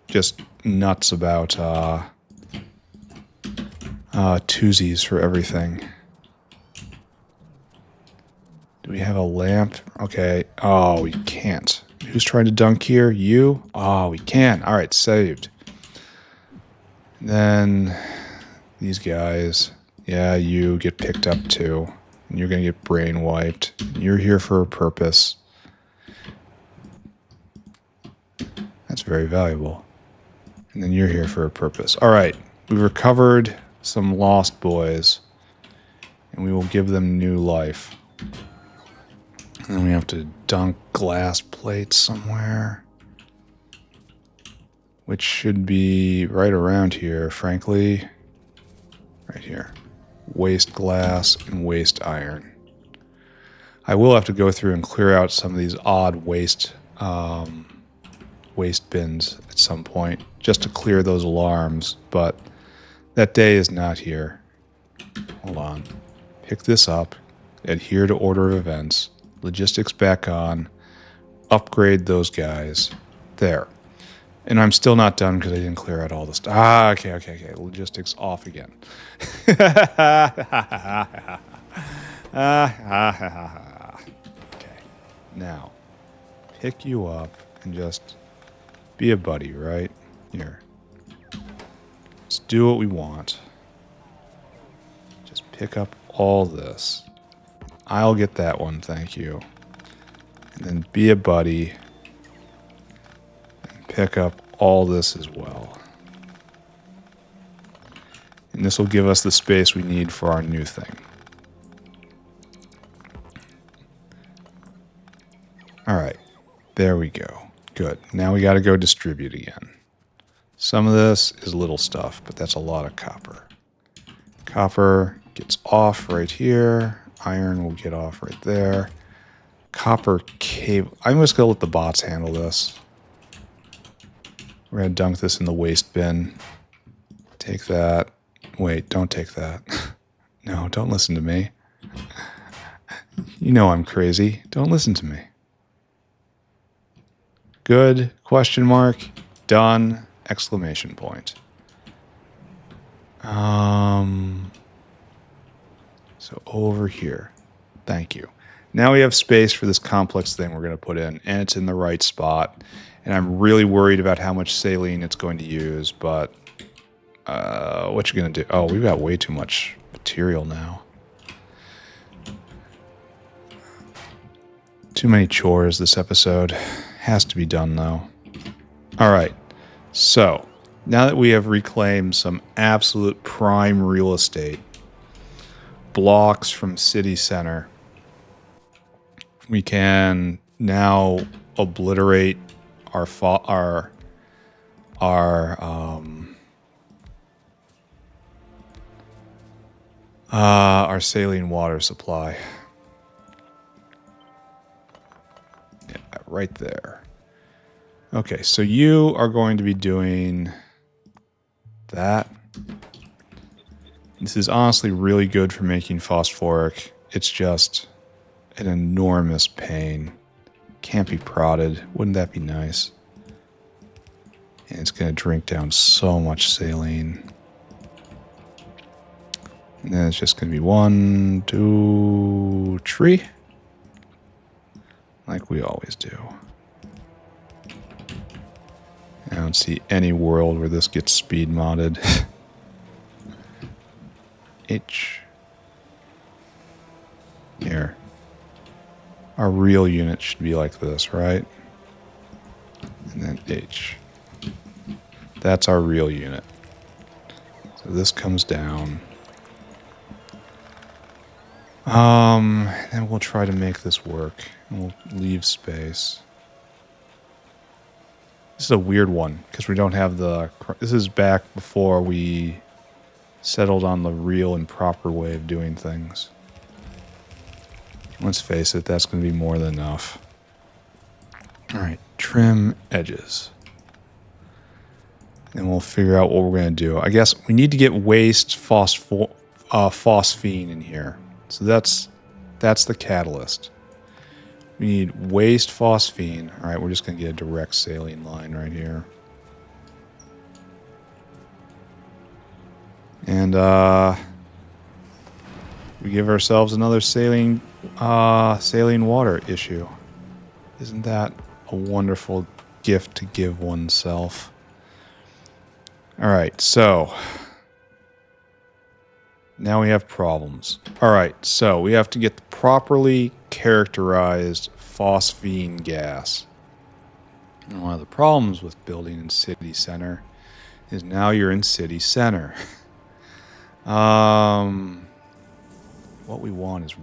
just nuts about twosies for everything. Do we have a lamp? Okay. Oh, we can't. Who's trying to dunk here? You? Oh, we can. All right, saved. Then these guys. Yeah, you get picked up too. And you're going to get brain wiped. You're here for a purpose. That's very valuable. And then you're here for a purpose. All right. We've recovered some lost boys. And we will give them new life. And then we have to dunk glass plates somewhere. Which should be right around here, frankly. Right here. Waste glass and waste iron. I will have to go through and clear out some of these odd waste bins at some point, just to clear those alarms, but that day is not here. Hold on. Pick this up, adhere to order of events, logistics back on, upgrade those guys. There. And I'm still not done because I didn't clear out all the stuff. Ah, okay. Logistics off again. Okay. Now, pick you up and just be a buddy, right? Here. Let's do what we want. Just pick up all this. I'll get that one, thank you. And then be a buddy. And pick up all this as well. And this will give us the space we need for our new thing. Alright. There we go. Good. Now we got to go distribute again. Some of this is little stuff, but that's a lot of copper. Copper gets off right here. Iron will get off right there. Copper cable. I'm just going to let the bots handle this. We're going to dunk this in the waste bin. Take that. Wait, don't take that. No, don't listen to me. You know I'm crazy. Don't listen to me. Good, question mark, done, exclamation point. So over here, thank you. Now we have space for this complex thing we're going to put in, and it's in the right spot. And I'm really worried about how much saline it's going to use, but what you going to do? Oh, we've got way too much material now. Too many chores this episode. Has to be done, though. All right. So, now that we have reclaimed some absolute prime real estate, blocks from city center, we can now obliterate our saline water supply. Yeah, right there. Okay, so you are going to be doing that. This is honestly really good for making phosphoric. It's just an enormous pain. Can't be prodded. Wouldn't that be nice? And it's going to drink down so much saline. And then it's just going to be 1, 2, 3. Like we always do. I don't see any world where this gets speed modded. H. Here. Our real unit should be like this, right? And then H. That's our real unit. So this comes down. Then we'll try to make this work. And we'll leave space. This is a weird one, because we don't have the... This is back before we settled on the real and proper way of doing things. Let's face it, that's going to be more than enough. Alright, trim edges. And we'll figure out what we're going to do. I guess we need to get waste phosphine in here. So that's the catalyst. We need waste phosphine. Alright, we're just going to get a direct saline line right here. And we give ourselves another saline water issue. Isn't that a wonderful gift to give oneself? Alright, so now we have problems. Alright, so we have to get the properly characterized phosphine gas. And one of the problems with building in city center is now you're in city center. What we want is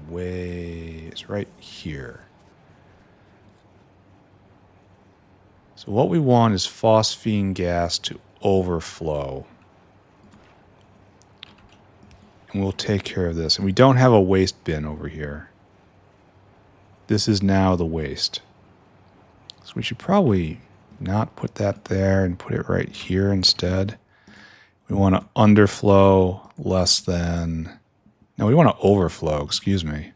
right here. So what we want is phosphine gas to overflow. And we'll take care of this. And we don't have a waste bin over here. This is now the waste. So we should probably not put that there and put it right here instead. We want to underflow less than... No, we want to overflow, excuse me.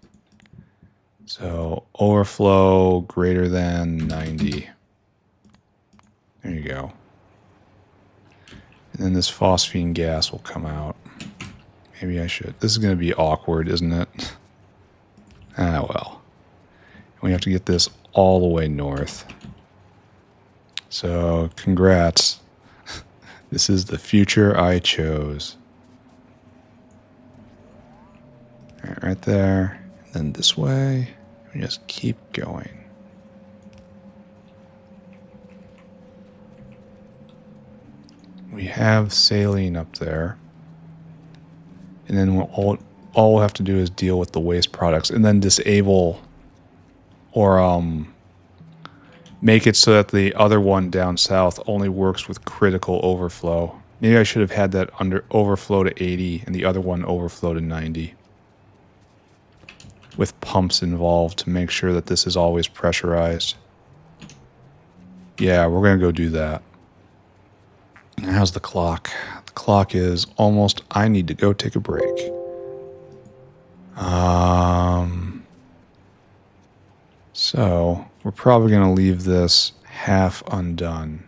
So overflow greater than 90. There you go. And then this phosphine gas will come out. Maybe I should. This is going to be awkward, isn't it? Ah, well. We have to get this all the way north. So, congrats. This is the future I chose. Alright, right there. And then this way. We just keep going. We have saline up there. And then all we'll have to do is deal with the waste products. And then disable or make it so that the other one down south only works with critical overflow. Maybe I should have had that overflow to 80 and the other one overflow to 90. With pumps involved to make sure that this is always pressurized. Yeah, we're going to go do that. How's the clock? The clock is almost... I need to go take a break. So, we're probably going to leave this half undone.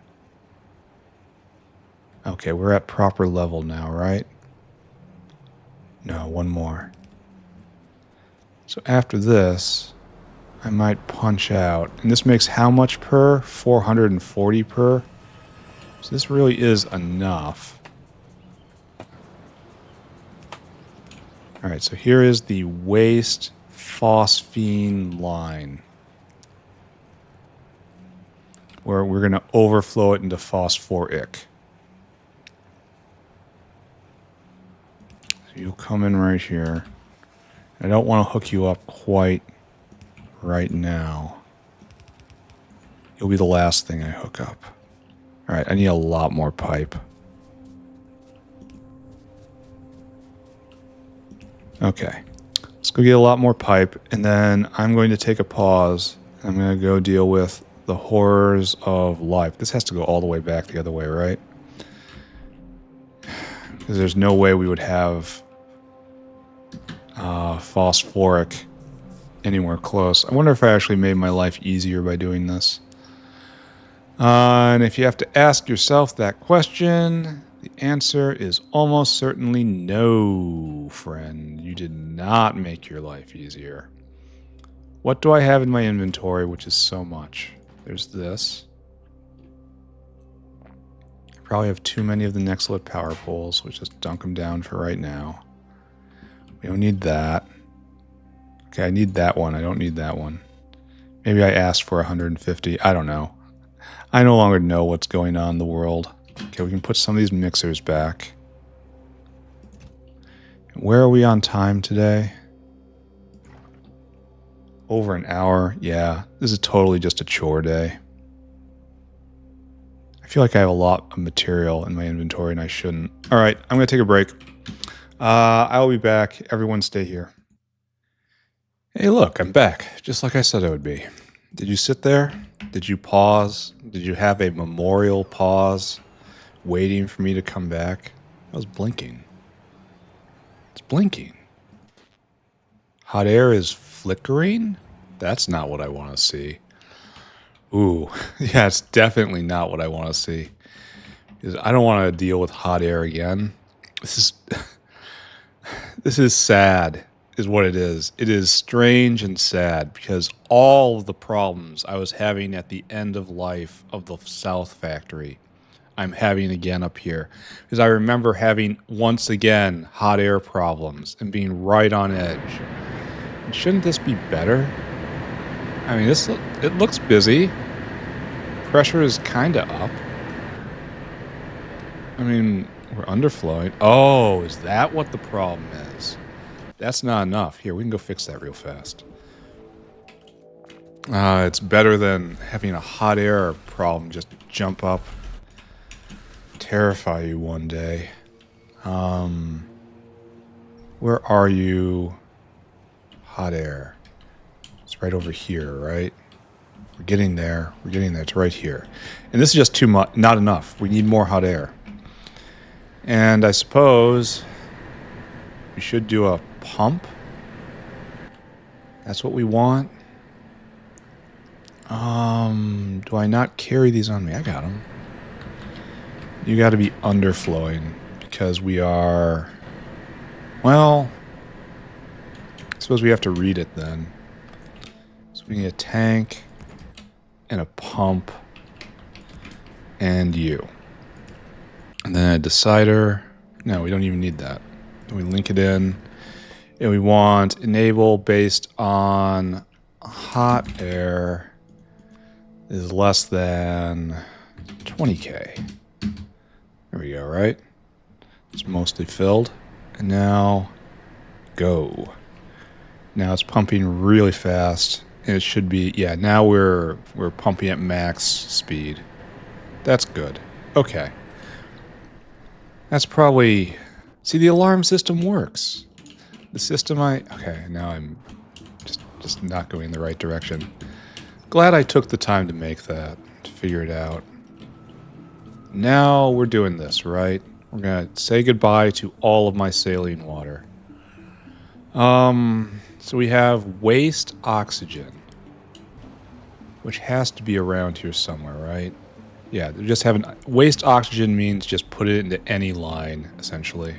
Okay, we're at proper level now, right? No, one more. So after this, I might punch out. And this makes how much per? 440 per. So this really is enough. Alright, so here is the waste phosphine line, where we're going to overflow it into phosphoric. So you'll come in right here. I don't want to hook you up quite right now. You'll be the last thing I hook up. Alright, I need a lot more pipe. Okay. Let's go get a lot more pipe, and then I'm going to take a pause. I'm going to go deal with the horrors of life. This has to go all the way back the other way, right? Because there's no way we would have phosphoric anywhere close. I wonder if I actually made my life easier by doing this. And if you have to ask yourself that question, the answer is almost certainly no, friend. You did not make your life easier. What do I have in my inventory, which is so much? There's this. I probably have too many of the Nextlit power poles, which just dunk them down for right now. We don't need that. Okay, I need that one. I don't need that one. Maybe I asked for 150. I don't know. I no longer know what's going on in the world. Okay, we can put some of these mixers back. Where are we on time today? Over an hour. Yeah, this is totally just a chore day. I feel like I have a lot of material in my inventory and I shouldn't. All right, I'm going to take a break. I will be back. Everyone stay here. Hey, look, I'm back. Just like I said I would be. Did you sit there? Did you pause? Did you have a memorial pause waiting for me to come back? I was blinking. It's blinking. Hot air is flickering? That's not what I want to see. Ooh, yeah, it's definitely not what I want to see. Because I don't want to deal with hot air again. This is sad. Is what it is. It is strange and sad because all of the problems I was having at the end of life of the South Factory, I'm having again up here. Because I remember having, once again, hot air problems and being right on edge. And shouldn't this be better? I mean, it looks busy. Pressure is kind of up. I mean, we're underflowing. Oh, is that what the problem is? That's not enough. Here, we can go fix that real fast. It's better than having a hot air problem just jump up, terrify you one day. Where are you? Hot air. It's right over here, right? We're getting there. We're getting there. It's right here. And this is just too much. Not enough. We need more hot air. And I suppose we should do a pump. That's what we want. Do I not carry these on me? I got them. You got to be underflowing because we are. Well, I suppose we have to read it then. So we need a tank and a pump and you. And then a decider. No, we don't even need that. We link it in. And we want enable based on hot air is less than 20K. There we go, right? It's mostly filled. And now go. Now it's pumping really fast. And it should be, yeah, now we're pumping at max speed. That's good. Okay. That's probably, see, the alarm system works. The system okay, now I'm just not going in the right direction. Glad I took the time to make that, to figure it out. Now we're doing this, right? We're going to say goodbye to all of my saline water. So we have waste oxygen, which has to be around here somewhere, right? Yeah, they're just having waste oxygen means just put it into any line, essentially.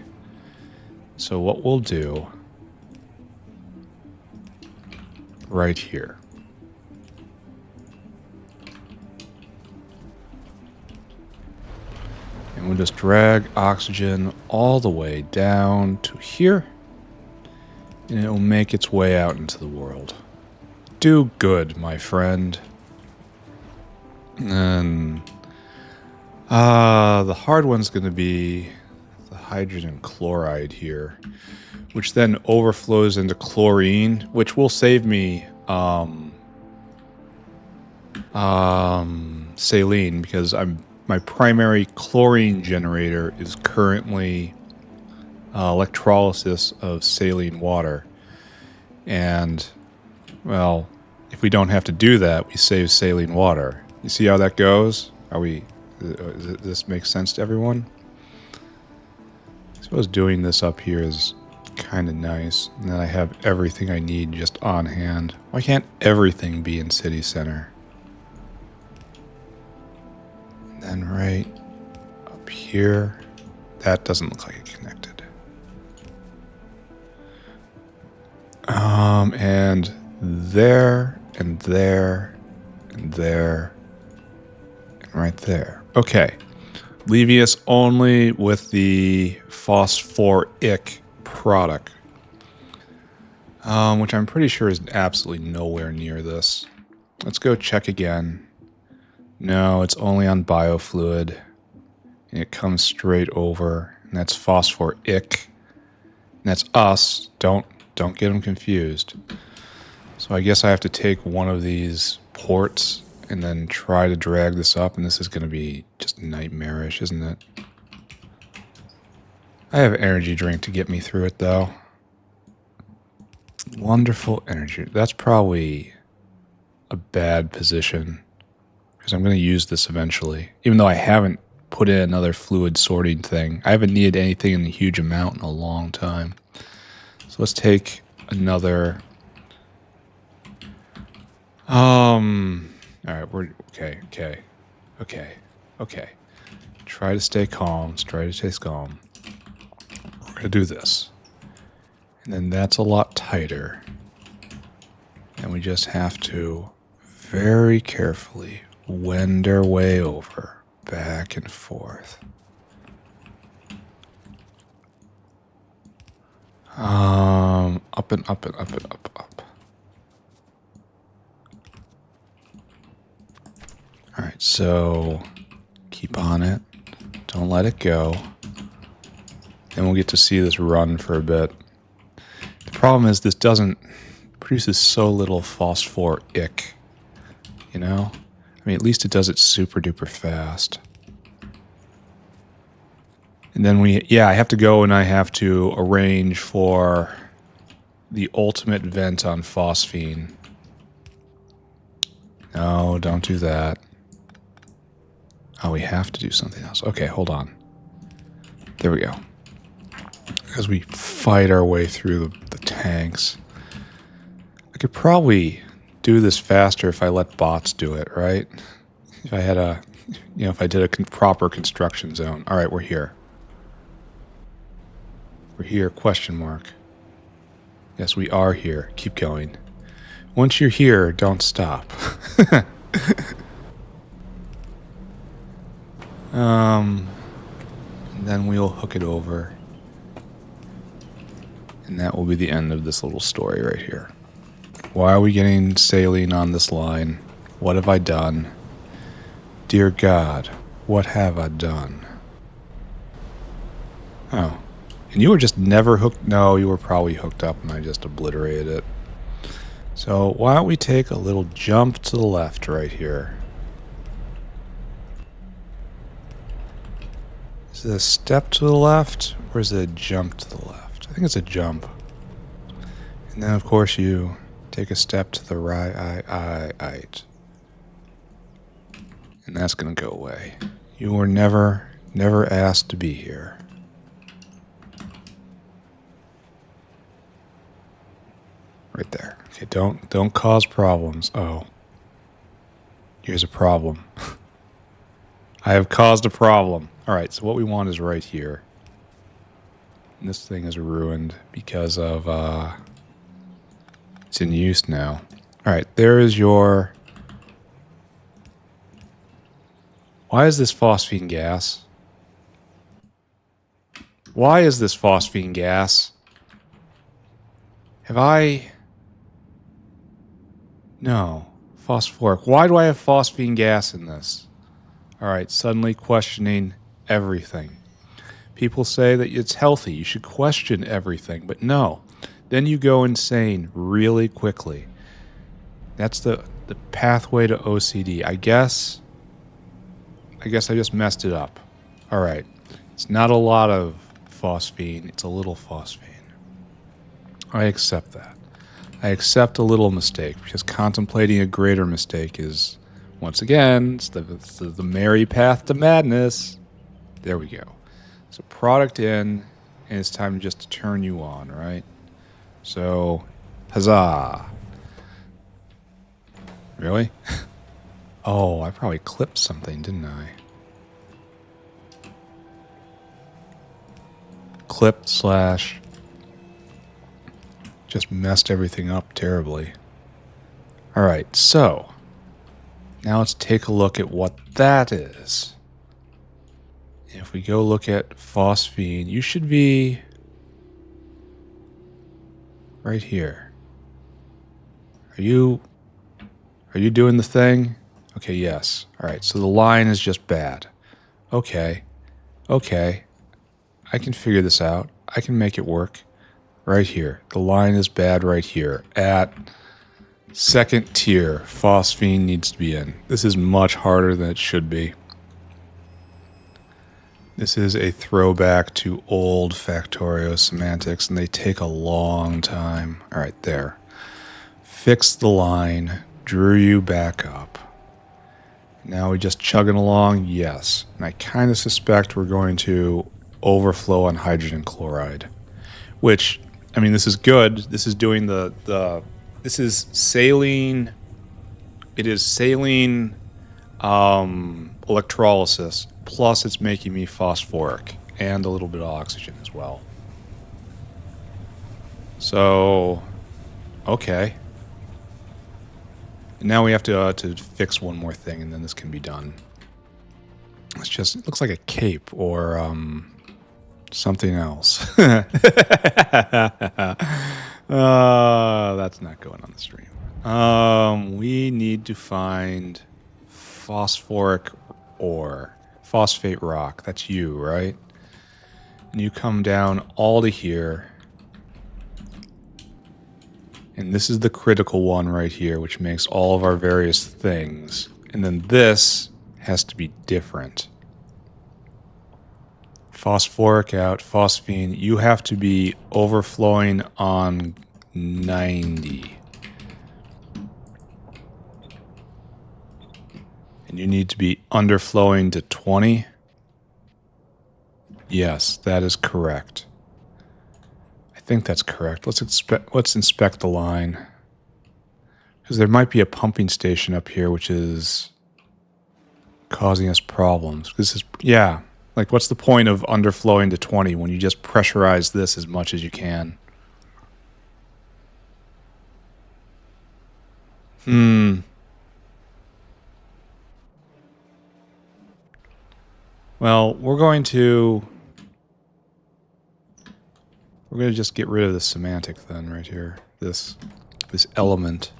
So what we'll do right here. And we'll just drag oxygen all the way down to here. And it will make its way out into the world. Do good, my friend. And the hard one's going to be the hydrogen chloride here, which then overflows into chlorine, which will save me saline, because my primary chlorine generator is currently electrolysis of saline water. And, well, if we don't have to do that, we save saline water. You see how that goes? Does this make sense to everyone? I suppose doing this up here is kind of nice. And then I have everything I need just on hand. Why can't everything be in city center? And then right up here, that doesn't look like it connected. And there, and there, and there, and right there. Okay. Leaving us only with the phosphoric product, which I'm pretty sure is absolutely nowhere near this. Let's go check again. No, it's only on biofluid, and it comes straight over, and that's phosphoric, and that's us. Don't get them confused. So I guess I have to take one of these ports and then try to drag this up, and this is going to be just nightmarish, isn't it? I have an energy drink to get me through it, though. Wonderful energy. That's probably a bad position, because I'm going to use this eventually, even though I haven't put in another fluid sorting thing. I haven't needed anything in a huge amount in a long time. So let's take another... Alright, we're... Okay. Try to stay calm. Let's try to stay calm. We're going to do this. And then that's a lot tighter. And we just have to very carefully wend our way over, back and forth. Up and up and up and up. Alright, so keep on it. Don't let it go. And we'll get to see this run for a bit. The problem is this produces so little phosphoric, you know? I mean, at least it does it super duper fast. And then I have to go and I have to arrange for the ultimate vent on phosphine. No, don't do that. Oh, we have to do something else. Okay, hold on. There we go. As we fight our way through the tanks. I could probably do this faster if I let bots do it, right? If I had if I did a proper construction zone. All right, we're here. We're here, question mark. Yes, we are here. Keep going. Once you're here, don't stop. And then we'll hook it over. And that will be the end of this little story right here. Why are we getting saline on this line? What have I done? Dear God, what have I done? Oh. And you were just never hooked? No, you were probably hooked up and I just obliterated it. So why don't we take a little jump to the left right here? Is it a step to the left or is it a jump to the left? I think it's a jump. And then of course you take a step to the right. And that's going to go away. You were never asked to be here. Right there. Okay, don't cause problems. Oh. Here's a problem. I have caused a problem. Alright, so what we want is right here. And this thing is ruined because of, it's in use now. Alright, there is your... Why is this phosphine gas? Why is this phosphine gas? Have I... No. Phosphoric. Why do I have phosphine gas in this? Alright, suddenly questioning everything. People say that it's healthy. You should question everything. But no. Then you go insane really quickly. That's the pathway to OCD. I guess I just messed it up. Alright. It's not a lot of phosphine. It's a little phosphine. I accept that. I accept a little mistake because contemplating a greater mistake is, once again, it's the merry path to madness. There we go. So product in, and it's time just to turn you on, right? So, huzzah. Really? Oh, I probably clipped something, didn't I? Clipped slash... just messed everything up terribly. Alright, so... now let's take a look at what that is. If we go look at phosphine, you should be... right here. Are you doing the thing? Okay, yes. Alright, so the line is just bad. Okay. I can figure this out. I can make it work. Right here. The line is bad right here. At second tier, phosphine needs to be in. This is much harder than it should be. This is a throwback to old Factorio semantics, and they take a long time. Alright, there. Fixed the line, drew you back up. Now we just chugging along? Yes. And I kind of suspect we're going to overflow on hydrogen chloride. Which, I mean, this is good. This is doing this is saline. It is saline electrolysis. Plus it's making me phosphoric and a little bit of oxygen as well. So, okay. And now we have to fix one more thing, and then this can be done. It's just, it looks like a cape or something else. That's not going on the stream. We need to find phosphoric ore. Phosphate rock. That's you, right? And you come down all to here. And this is the critical one right here, which makes all of our various things. And then this has to be different. Phosphoric out, phosphine. You have to be overflowing on 90. And you need to be underflowing to 20. Yes, that is correct. I think that's correct. Let's inspect the line. Because there might be a pumping station up here which is causing us problems. This is, yeah, like what's the point of underflowing to 20 when you just pressurize this as much as you can? Well, we're going to just get rid of the semantic then right here. This element.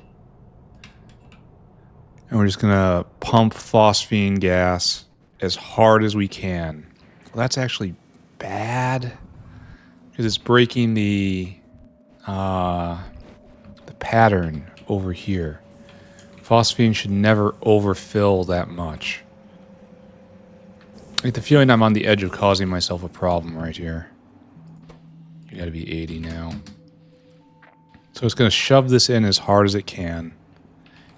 And we're just going to pump phosphine gas as hard as we can. Well, that's actually bad because it's breaking the pattern over here. Phosphine should never overfill that much. I get the feeling I'm on the edge of causing myself a problem right here. You gotta be 80 now. So it's gonna shove this in as hard as it can.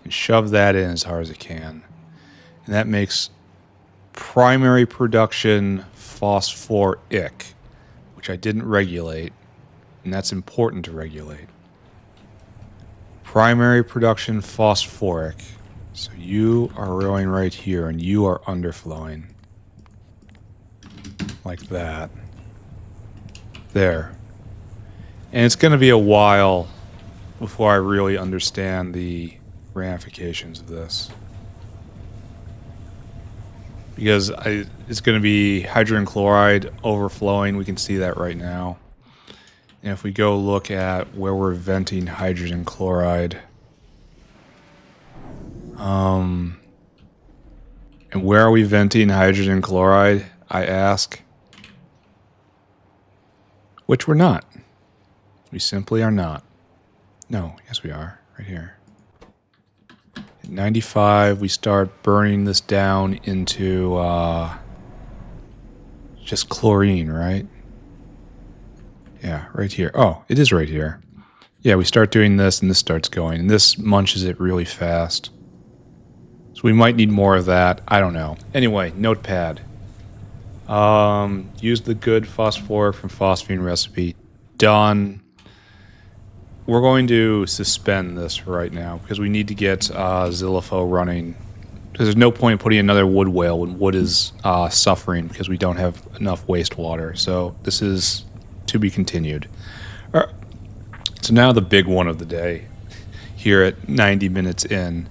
And shove that in as hard as it can. And that makes primary production phosphoric, which I didn't regulate. And that's important to regulate. Primary production phosphoric. So you are rowing right here and you are underflowing. Like that. There. And it's going to be a while before I really understand the ramifications of this. because it's going to be hydrogen chloride overflowing. We can see that right now. And if we go look at where we're venting hydrogen chloride, and where are we venting hydrogen chloride, I ask? Which we're not. We simply are not. No, yes we are, right here. At 95, we start burning this down into just chlorine, right? Yeah, right here. Oh, it is right here. Yeah, we start doing this and this starts going, and this munches it really fast. So we might need more of that. I don't know. Anyway, notepad. Use the good phosphoric from phosphine recipe. Done. We're going to suspend this right now because we need to get Zillifo running. Because there's no point in putting another wood whale when wood is suffering because we don't have enough wastewater. So this is to be continued. All right. So now the big one of the day. Here at 90 minutes in,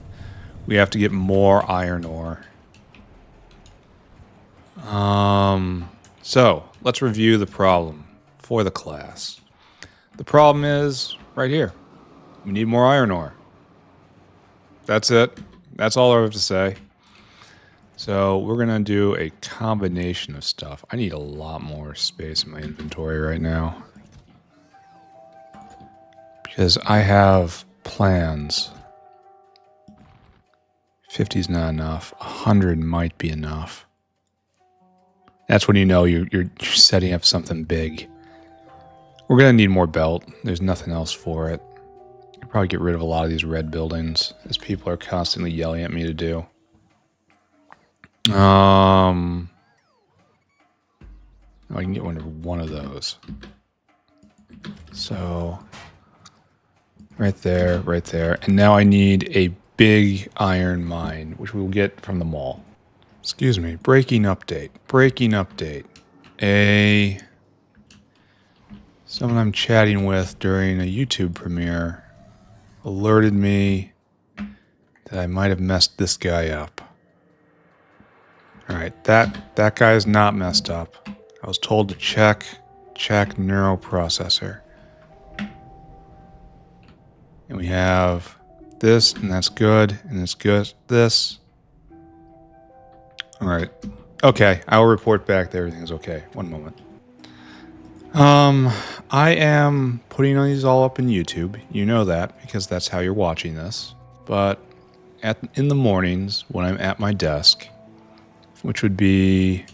we have to get more iron ore. So let's review the problem for the class. The problem is right here. We need more iron ore. That's it. That's all I have to say. So we're going to do a combination of stuff. I need a lot more space in my inventory right now, because I have plans. 50 is not enough. 100 might be enough. That's when you know you're setting up something big. We're going to need more belt. There's nothing else for it. I'll probably get rid of a lot of these red buildings, as people are constantly yelling at me to do. I can get one of those. So, right there, right there. And now I need a big iron mine, which we'll get from the mall. Excuse me, breaking update. Someone I'm chatting with during a YouTube premiere alerted me that I might have messed this guy up. Alright, that guy is not messed up. I was told to check neuroprocessor. And we have this, and that's good, and it's good. This. Alright. Okay, I will report back that everything's okay. One moment. I am putting these all up in YouTube. You know that, because that's how you're watching this. But in the mornings, when I'm at my desk, which would be,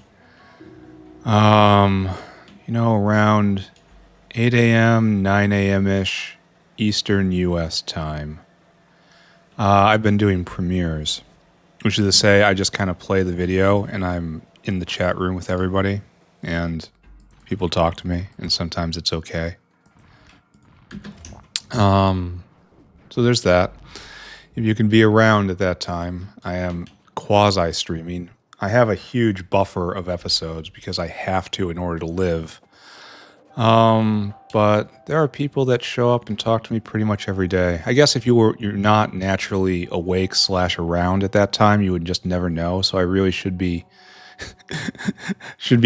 around 8 a.m., 9 a.m.-ish Eastern U.S. time, I've been doing premieres, which is to say I just kind of play the video and I'm in the chat room with everybody and people talk to me, and sometimes it's okay. So there's that. If you can be around at that time, I am quasi-streaming. I have a huge buffer of episodes because I have to in order to live. But there are people that show up and talk to me pretty much every day. I guess if you're not naturally awake / around at that time, you would just never know. So I really should be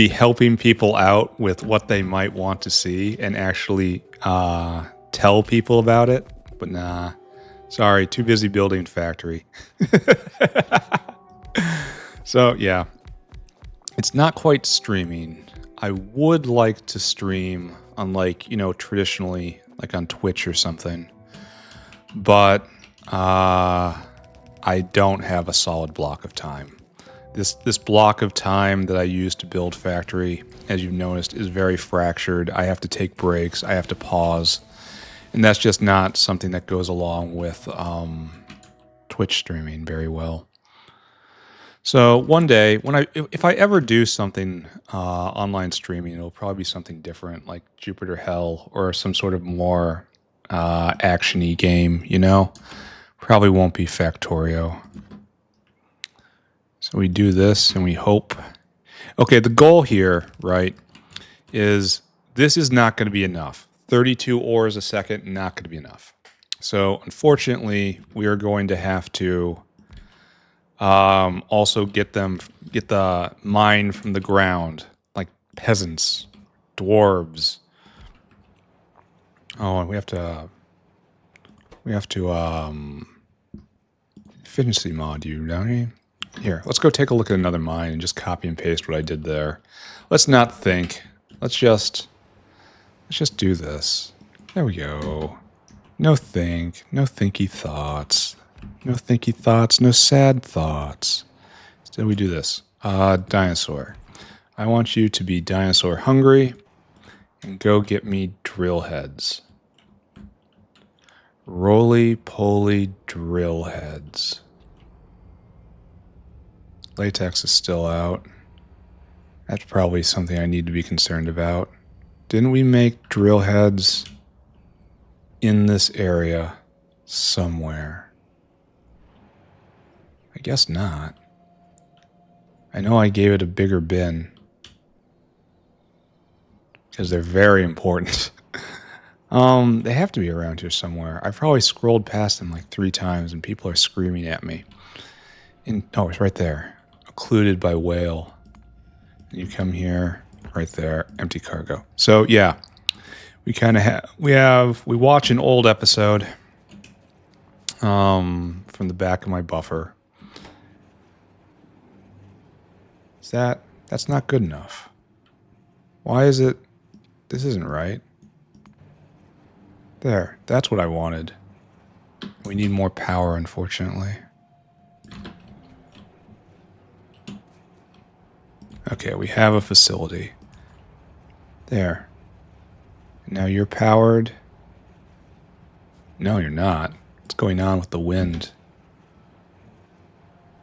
helping people out with what they might want to see and actually tell people about it. But nah, sorry, too busy building Factory. So yeah, it's not quite streaming. I would like to stream, unlike, traditionally, like on Twitch or something. But I don't have a solid block of time. This block of time that I use to build Factory, as you've noticed, is very fractured. I have to take breaks. I have to pause. And that's just not something that goes along with Twitch streaming very well. So one day, if I ever do something online streaming, it'll probably be something different, like Jupiter Hell or some sort of more action-y game, Probably won't be Factorio. So we do this and we hope. Okay, the goal here, right, is this is not going to be enough. 32 ores a second, not going to be enough. So unfortunately, we are going to have to Also get the mine from the ground, like peasants, dwarves. Oh, and we have to efficiency mod you, don't we? Here, let's go take a look at another mine and just copy and paste what I did there. Let's not think. Let's just do this. There we go. No think, no thinky thoughts. No thinky thoughts, no sad thoughts. Instead we do this. Dinosaur. I want you to be dinosaur hungry and go get me drill heads. Roly-poly drill heads. Latex is still out. That's probably something I need to be concerned about. Didn't we make drill heads in this area somewhere? I guess not. I know I gave it a bigger bin because they're very important. They have to be around here somewhere. I've probably scrolled past them like 3 times and people are screaming at me. Oh, it's right there. Occluded by whale. You come here, right there, empty cargo. So yeah, we kind of we watch an old episode from the back of my buffer. That's not good enough. Why is it? This isn't right. There, that's what I wanted. We need more power, unfortunately. Okay, we have a facility. There. Now you're powered. No, you're not. What's going on with the wind?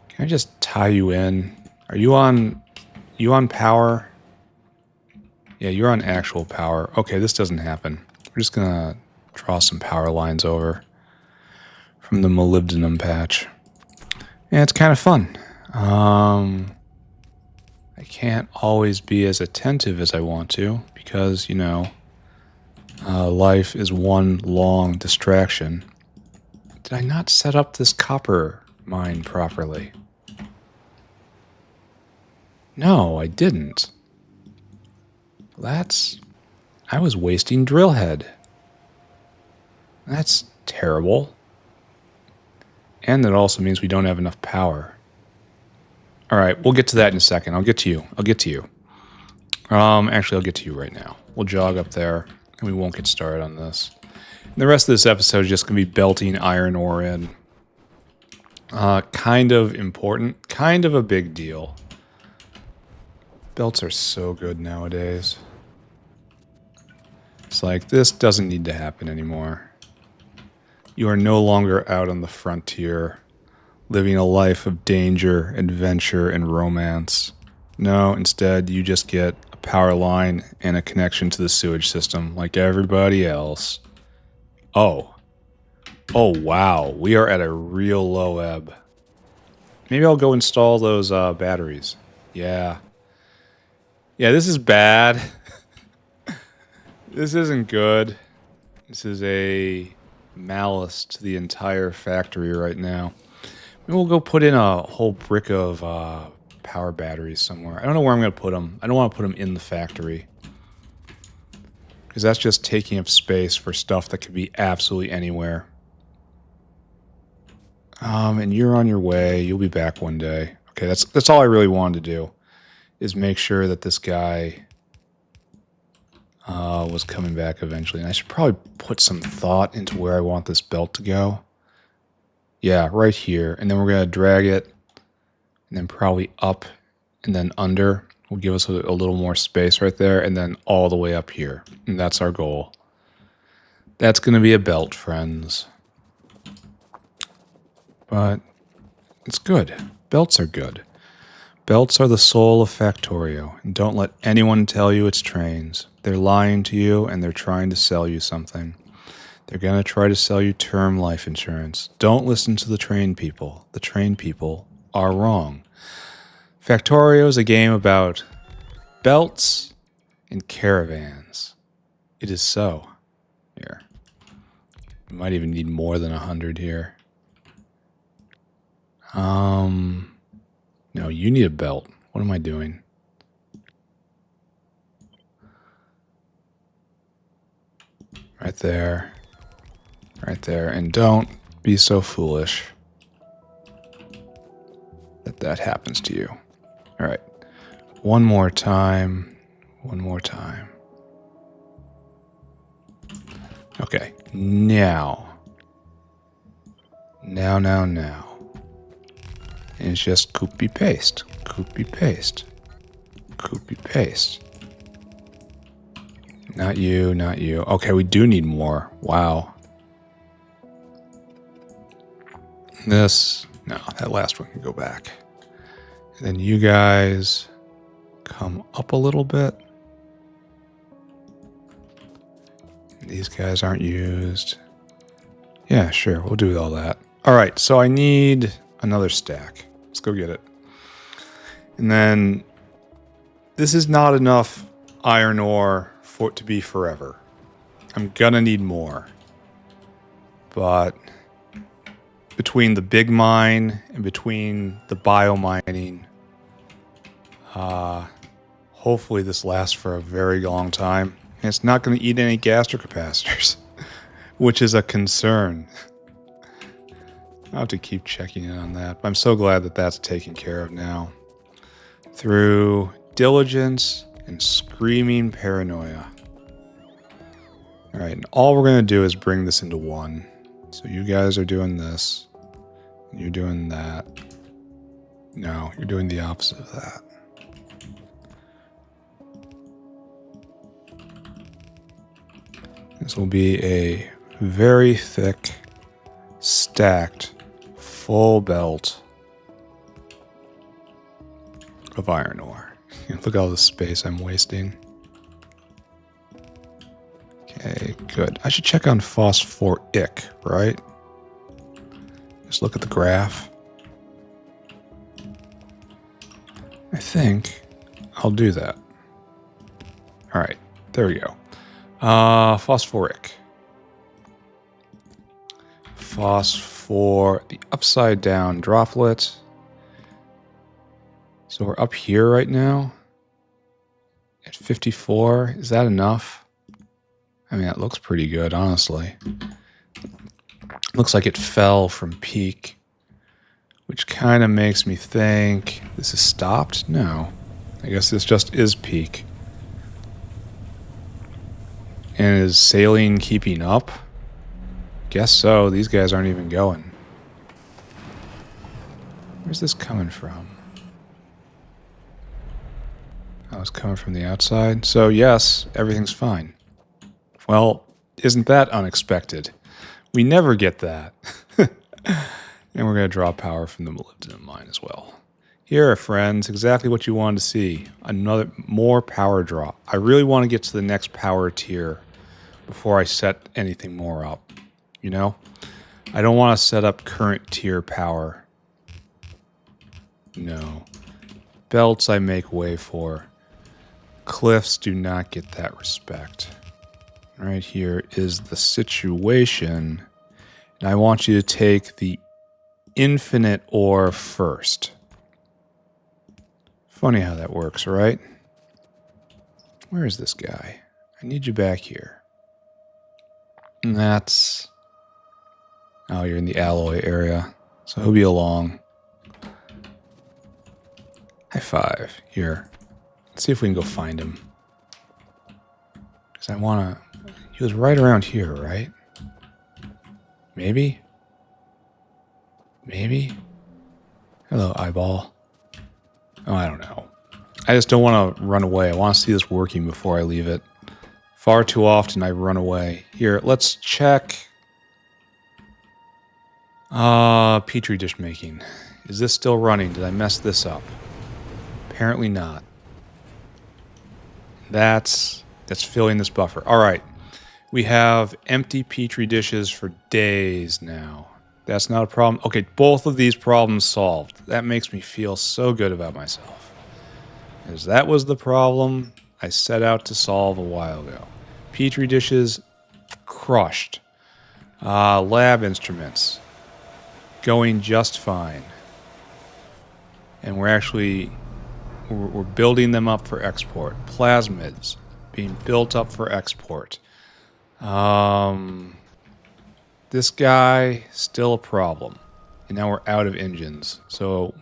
Can I just tie you in? Are you on power? Yeah, you're on actual power. Okay, this doesn't happen. We're just gonna draw some power lines over from the molybdenum patch. Yeah, it's kind of fun. I can't always be as attentive as I want to because, you know, life is one long distraction. Did I not set up this copper mine properly? No, I didn't. I was wasting drill head. That's terrible. And that also means we don't have enough power. All right, we'll get to that in a second. I'll get to you. Actually, I'll get to you right now. We'll jog up there, and we won't get started on this. And the rest of this episode is just going to be belting iron ore in. Kind of important. Kind of a big deal. Belts are so good nowadays. It's like, this doesn't need to happen anymore. You are no longer out on the frontier, living a life of danger, adventure, and romance. No, instead, you just get a power line and a connection to the sewage system like everybody else. Oh, wow. We are at a real low ebb. Maybe I'll go install those batteries. Yeah. Yeah, this is bad. This isn't good. This is a malice to the entire factory right now. Maybe we'll go put in a whole brick of power batteries somewhere. I don't know where I'm going to put them. I don't want to put them in the factory. Because that's just taking up space for stuff that could be absolutely anywhere. And you're on your way. You'll be back one day. Okay, that's all I really wanted to do. Is make sure that this guy was coming back eventually. And I should probably put some thought into where I want this belt to go. Yeah, right here. And then we're going to drag it. And then probably up and then under. Will give us a little more space right there. And then all the way up here. And that's our goal. That's going to be a belt, friends. But it's good. Belts are good. Belts are the soul of Factorio. And don't let anyone tell you it's trains. They're lying to you and they're trying to sell you something. They're going to try to sell you term life insurance. Don't listen to the train people. The train people are wrong. Factorio is a game about belts and caravans. It is so. Here. You might even need more than 100 here. No, you need a belt. What am I doing? Right there. Right there. And don't be so foolish that happens to you. All right. One more time. One more time. Okay. Now. Now. And it's just copy paste. Copy paste. Copy paste. Not you, not you. Okay, we do need more. Wow. This. No, that last one can go back. And then you guys come up a little bit. These guys aren't used. Yeah, sure. We'll do all that. All right, so I need another stack. Let's go get it. And then this is not enough iron ore for it to be forever. I'm gonna need more. But between the big mine and between the biomining, hopefully this lasts for a very long time. And it's not going to eat any gastric capacitors, which is a concern. I'll have to keep checking in on that. But I'm so glad that that's taken care of now. Through diligence and screaming paranoia. All right, and all we're going to do is bring this into one. So you guys are doing this. You're doing that. No, you're doing the opposite of that. This will be a very thick, stacked, full belt of iron ore. Look at all the space I'm wasting. Okay, good. I should check on phosphoric, right? Just look at the graph. I think I'll do that. All right, there we go. Phosphoric. The upside down droplet. So we're up here right now at 54. Is that enough? I mean, that looks pretty good, honestly. Looks like it fell from peak, which kind of makes me think this is stopped. No, I guess this just is peak. And is saline keeping up? Guess so. These guys aren't even going. Where's this coming from? Oh, it's coming from the outside. So yes, everything's fine. Well, isn't that unexpected? We never get that. And we're going to draw power from the molybdenum mine as well. Here, friends, exactly what you wanted to see. More power draw. I really want to get to the next power tier before I set anything more up. You know? I don't want to set up current tier power. No. Belts I make way for. Cliffs do not get that respect. Right here is the situation. And I want you to take the infinite ore first. Funny how that works, right? Where is this guy? I need you back here. And that's... Oh, you're in the alloy area. So he'll be along. High five. Here. Let's see if we can go find him. Because I want to... He was right around here, right? Maybe? Maybe? Hello, eyeball. Oh, I don't know. I just don't want to run away. I want to see this working before I leave it. Far too often I run away. Here, let's check. Petri dish making. Is this still running? Did I mess this up? Apparently not. That's filling this buffer. All right. We have empty Petri dishes for days now. That's not a problem. Okay, both of these problems solved. That makes me feel so good about myself. Because that was the problem I set out to solve a while ago. Petri dishes, crushed. Lab instruments, going just fine. And we're building them up for export. Plasmids being built up for export. This guy, still a problem. And now we're out of engines. So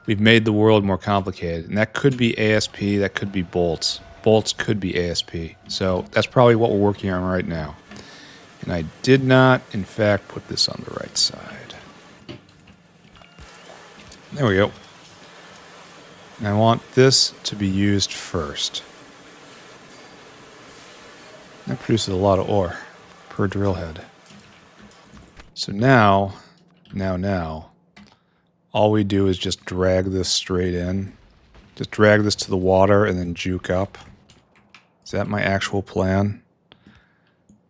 we've made the world more complicated. And that could be ASP, that could be bolts. Bolts could be ASP. So that's probably what we're working on right now. And I did not, in fact, put this on the right side. There we go. And I want this to be used first. That produces a lot of ore per drill head. So now, all we do is just drag this straight in. Just drag this to the water and then juke up. Is that my actual plan?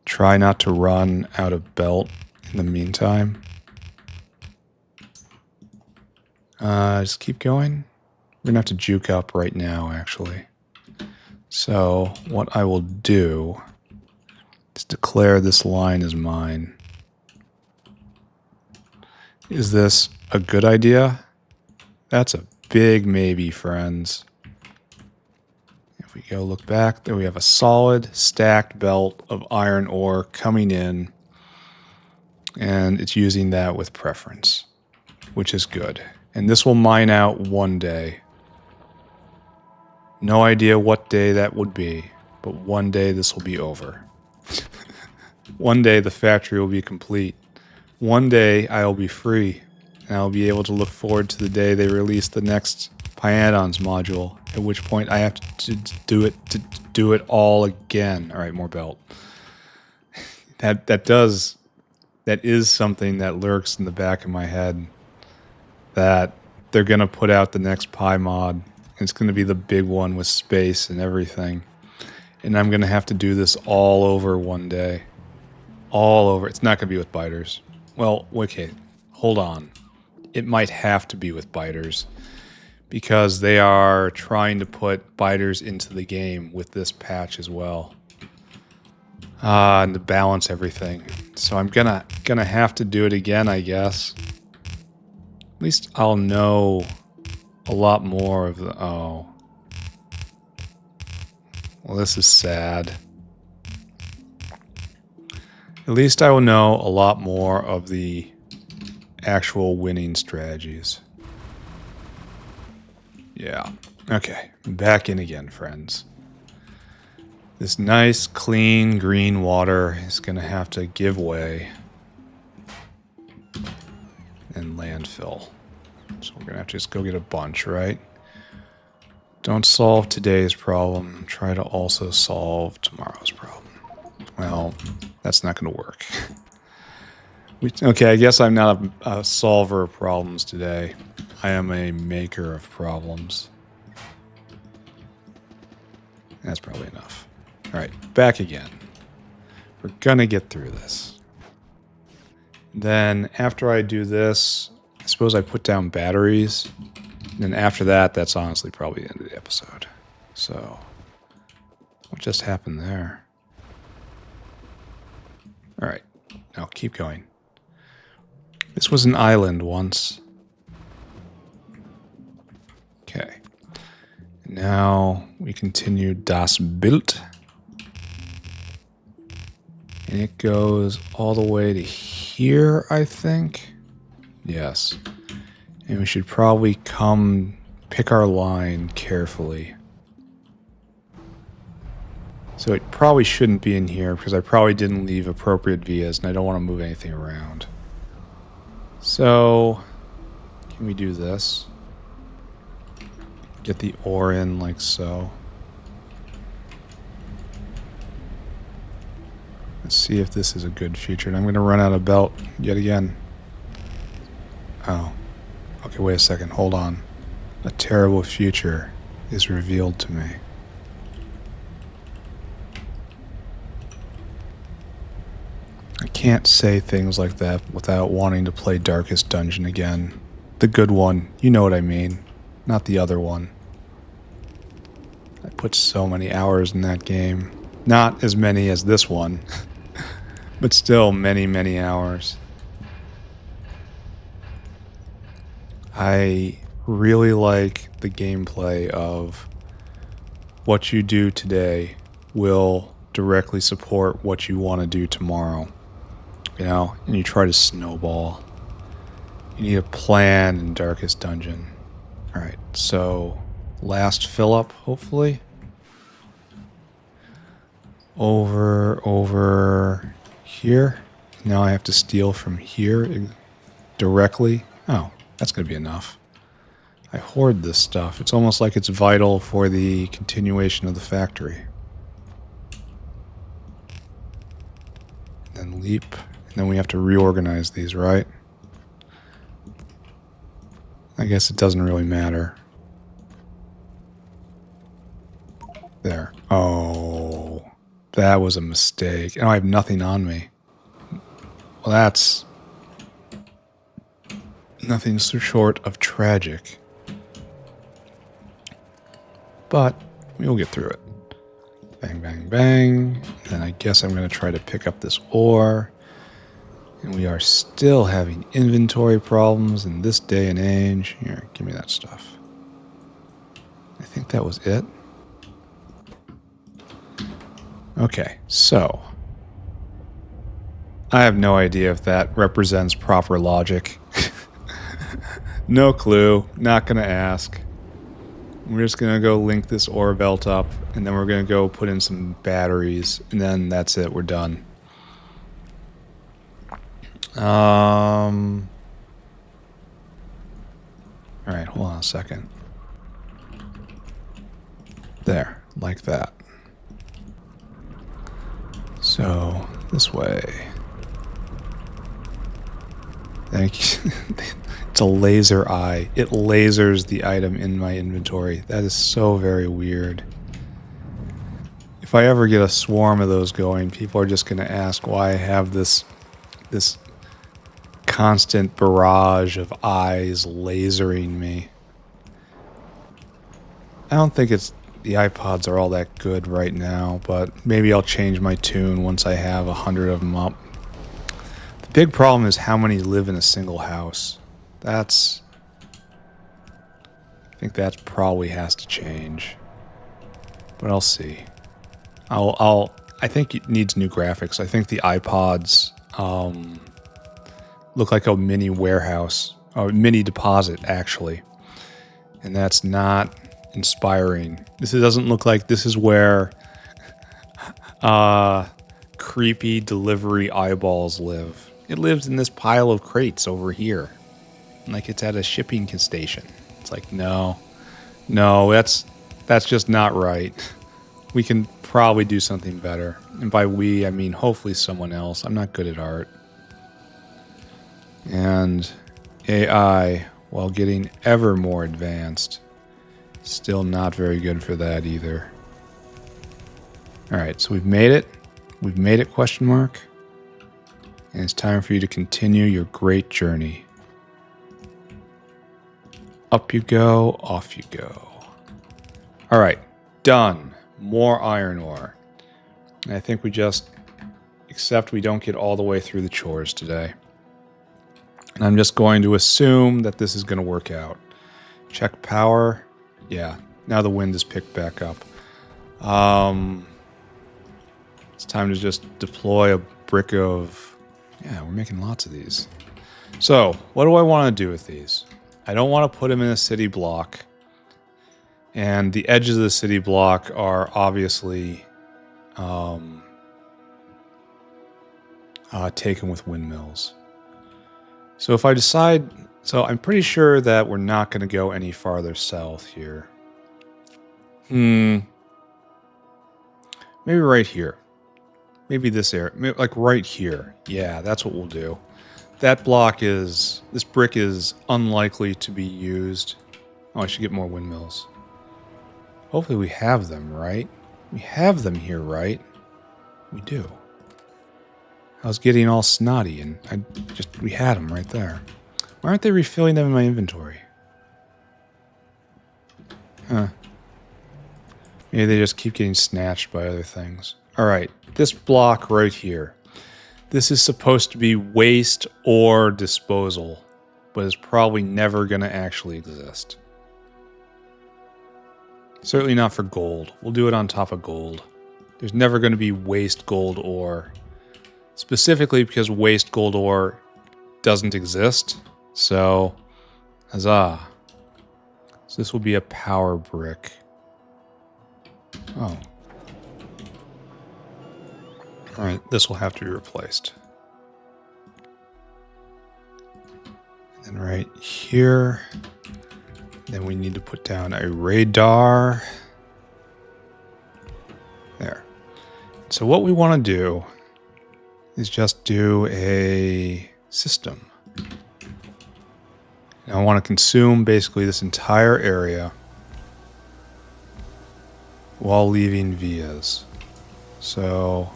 Try not to run out of belt in the meantime. Just keep going. We're going to have to juke up right now, actually. So what I will do is declare this line as mine. Is this a good idea? That's a big maybe, friends. If we go look back, there we have a solid stacked belt of iron ore coming in, and it's using that with preference, which is good. And this will mine out one day. No idea what day that would be, but one day this will be over. One day the factory will be complete. One day I'll be free, and I'll be able to look forward to the day they release the next Pyanodons module, at which point I have to do it all again. All right, more belt. That is something that lurks in the back of my head, that they're going to put out the next Pi mod. It's going to be the big one with space and everything. And I'm going to have to do this all over one day. All over. It's not going to be with biters. Well, okay, hold on. It might have to be with biters, because they are trying to put biters into the game with this patch as well. And to balance everything. So I'm gonna have to do it again, I guess. At least I'll know a lot more of the... Oh. Well, this is sad. At least I will know a lot more of the actual winning strategies. Yeah. Okay. Back in again, friends. This nice, clean, green water is going to have to give way and landfill. So we're going to have to just go get a bunch, right? Don't solve today's problem. Try to also solve tomorrow's problem. Well, that's not going to work. Okay, I guess I'm not a solver of problems today. I am a maker of problems. That's probably enough. All right, back again. We're going to get through this. Then after I do this, I suppose I put down batteries. And then after that, that's honestly probably the end of the episode. So, what just happened there? All right, now keep going. This was an island once. Okay. Now we continue das Bild. And it goes all the way to here, I think. Yes. And we should probably pick our line carefully. So it probably shouldn't be in here because I probably didn't leave appropriate vias and I don't want to move anything around. So, can we do this? Get the ore in like so. Let's see if this is a good feature. And I'm going to run out of belt yet again. Oh. Okay, wait a second. Hold on. A terrible future is revealed to me. I can't say things like that without wanting to play Darkest Dungeon again. The good one. You know what I mean. Not the other one. I put so many hours in that game. Not as many as this one. But still many, many hours. I really like the gameplay of what you do today will directly support what you want to do tomorrow. You know, and you try to snowball. You need a plan in Darkest Dungeon. Alright, so last fill up, hopefully. Over here. Now I have to steal from here directly. Oh, that's going to be enough. I hoard this stuff. It's almost like it's vital for the continuation of the factory. And then leap. And then we have to reorganize these, right? I guess it doesn't really matter. There. Oh, that was a mistake. And I have nothing on me. Well, that's nothing so short of tragic. But we'll get through it. Bang, bang, bang. And I guess I'm going to try to pick up this ore. And we are still having inventory problems in this day and age. Here, give me that stuff. I think that was it. Okay, so I have no idea if that represents proper logic. No clue. Not going to ask. We're just going to go link this ore belt up, and then we're going to go put in some batteries, and then that's it. We're done. Alright, hold on a second. There, like that. So, this way. Thank you. It's a laser eye. It lasers the item in my inventory. That is so very weird. If I ever get a swarm of those going, people are just going to ask why I have this constant barrage of eyes lasering me. I don't think the iPods are all that good right now, but maybe I'll change my tune once I have 100 of them up. The big problem is how many live in a single house. I think that probably has to change, but I'll see. I think it needs new graphics. I think the iPods look like a mini warehouse, or mini deposit, actually. And that's not inspiring. This doesn't look like this is where creepy delivery eyeballs live. It lives in this pile of crates over here. Like it's at a shipping station. It's like, no, that's just not right. We can probably do something better. And by we, I mean hopefully someone else. I'm not good at art. And AI, while getting ever more advanced, still not very good for that either. Alright, so we've made it. We've made it, question mark. And it's time for you to continue your great journey. Up you go, off you go. Alright, done. More iron ore. And I think we just accept we don't get all the way through the chores today. And I'm just going to assume that this is going to work out. Check power. Yeah, now the wind is picked back up. It's time to just deploy a brick of... Yeah, we're making lots of these. So, what do I want to do with these? I don't want to put them in a city block. And the edges of the city block are obviously taken with windmills. So if I decide... So I'm pretty sure that we're not going to go any farther south here. Maybe right here. Maybe this area. Maybe like right here. Yeah, that's what we'll do. That block is... This brick is unlikely to be used. Oh, I should get more windmills. Hopefully we have them, right? We have them here, right? We do. I was getting all snotty and we had them right there. Why aren't they refilling them in my inventory? Huh. Maybe they just keep getting snatched by other things. Alright, this block right here. This is supposed to be waste or disposal. but is probably never going to actually exist. Certainly not for gold. We'll do it on top of gold. There's never going to be waste gold ore. Specifically because waste gold ore doesn't exist. So, huzzah. So this will be a power brick. Oh. Alright, this will have to be replaced. And then right here, then we need to put down a radar. There. So what we want to do is just do a system. And I want to consume basically this entire area while leaving vias. So,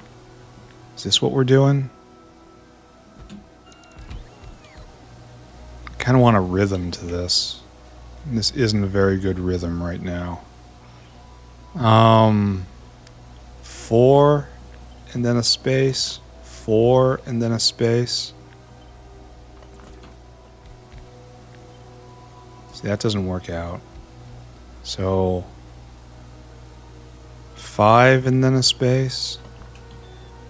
is this what we're doing? I kind of want a rhythm to this. And this isn't a very good rhythm right now. 4 and then a space, 4 and then a space. See, that doesn't work out. So 5 and then a space,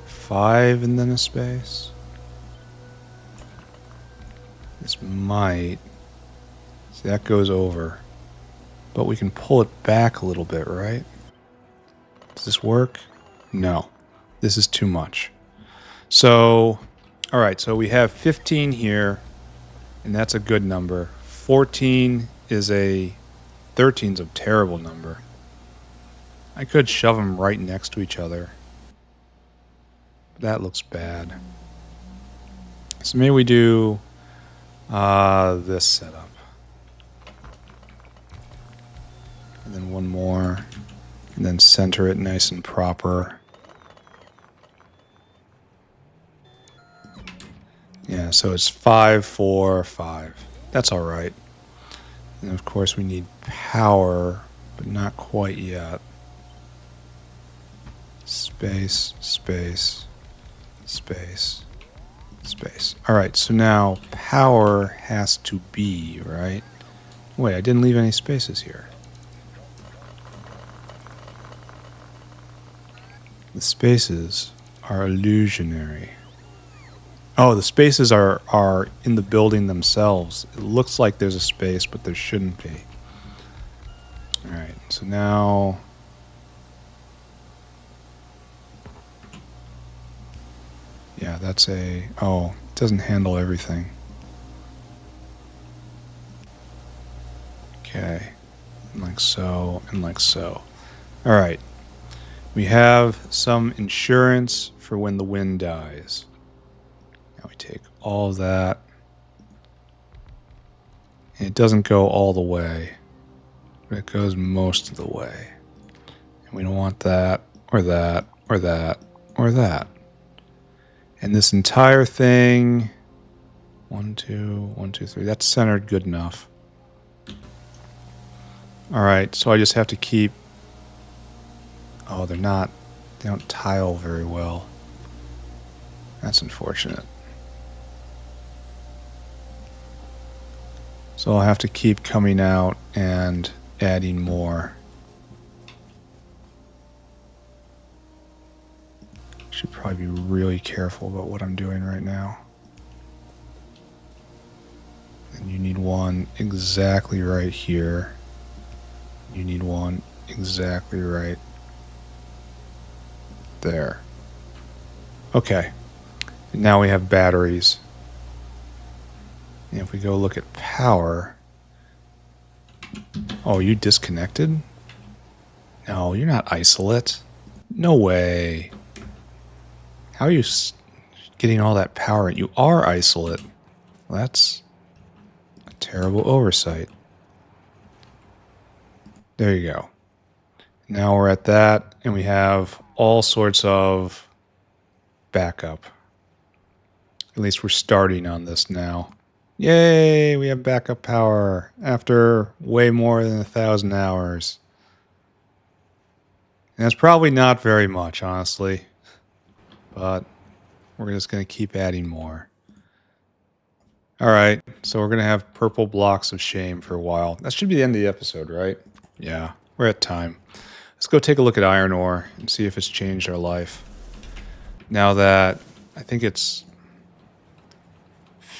5 and then a space. This might. See, that goes over. But we can pull it back a little bit, right? Does this work? No. This is too much. So, alright, so we have 15 here, and that's a good number. 14 is a... 13's a terrible number. I could shove them right next to each other. That looks bad. So maybe we do this setup. And then one more. And then center it nice and proper. Yeah, so it's 5, 4, 5. That's all right. And of course we need power, but not quite yet. Space, space, space, space. All right, so now power has to be, right? Wait, I didn't leave any spaces here. The spaces are illusionary. Oh, the spaces are in the building themselves. It looks like there's a space, but there shouldn't be. Alright, so now... Yeah, that's a... Oh, it doesn't handle everything. Okay. And like so, and like so. Alright. We have some insurance for when the wind dies. Now we take all of that. And it doesn't go all the way, but it goes most of the way. And we don't want that, or that, or that, or that. And this entire thing, 1, 2, 1, 2, 3, that's centered good enough. Alright, so I just have to keep... Oh, they don't tile very well. That's unfortunate. So I'll have to keep coming out and adding more. Should probably be really careful about what I'm doing right now. And you need one exactly right here. You need one exactly right there. Okay. Now we have batteries. And if we go look at power... Oh, you disconnected? No, you're not isolate. No way. How are you getting all that power? You are isolate. Well, that's a terrible oversight. There you go. Now we're at that, and we have all sorts of backup. At least we're starting on this now. Yay, we have backup power after way more than 1,000 hours. And that's probably not very much, honestly. But we're just going to keep adding more. All right, so we're going to have purple blocks of shame for a while. That should be the end of the episode, right? Yeah, we're at time. Let's go take a look at iron ore and see if it's changed our life. Now that I think it's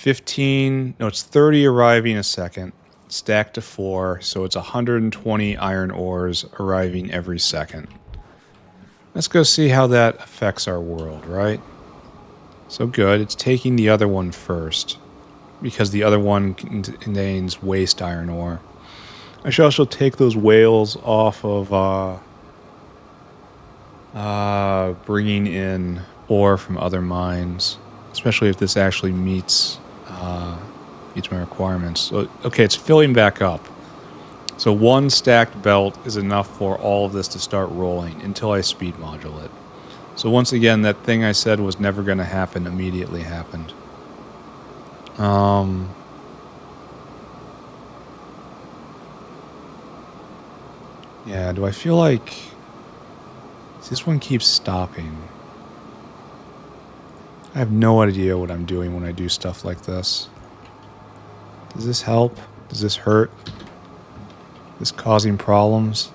it's 30 arriving a second, stacked to 4, so it's 120 iron ores arriving every second. Let's go see how that affects our world, right? So good, it's taking the other one first, because the other one contains waste iron ore. I should also take those whales off of bringing in ore from other mines, especially if this actually meets my requirements. So, okay, it's filling back up. So one stacked belt is enough for all of this to start rolling until I speed module it. So once again, that thing I said was never going to happen immediately happened. Yeah, do I feel like this one keeps stopping? I have no idea what I'm doing when I do stuff like this. Does this help? Does this hurt? Is this causing problems?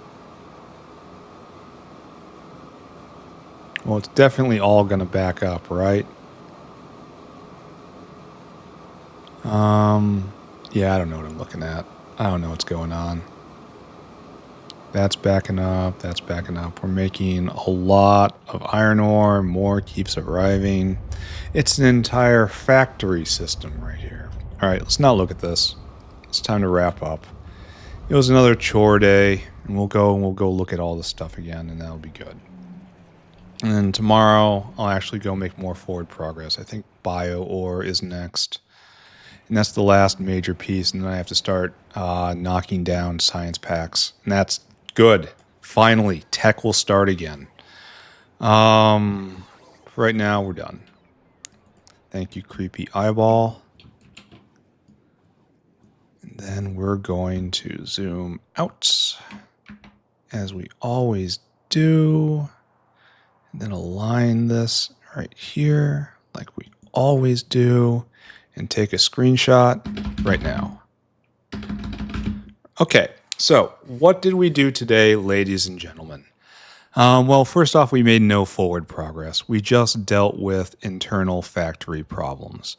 Well, it's definitely all going to back up, right? Yeah, I don't know what I'm looking at. I don't know what's going on. That's backing up. That's backing up. We're making a lot of iron ore. More keeps arriving. It's an entire factory system right here. All right, let's not look at this. It's time to wrap up. It was another chore day, and we'll go look at all this stuff again, and that'll be good. And then tomorrow, I'll actually go make more forward progress. I think bio ore is next. And that's the last major piece, and then I have to start knocking down science packs. And that's good. Finally, tech will start again. Right now, we're done. Thank you, creepy eyeball. And then we're going to zoom out, as we always do. And then align this right here, like we always do. And take a screenshot right now. Okay, so what did we do today, ladies and gentlemen? Well, first off, we made no forward progress. We just dealt with internal factory problems.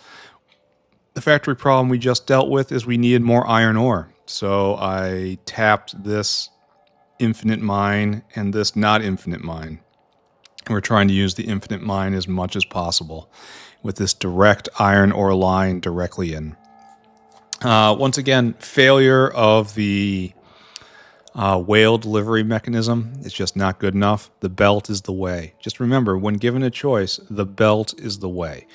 The factory problem we just dealt with is we needed more iron ore. So I tapped this infinite mine and this not infinite mine. We're trying to use the infinite mine as much as possible with this direct iron ore line directly in. Once again, failure of the whale delivery mechanism is just not good enough. The belt is the way. Just remember, when given a choice, the belt is the way.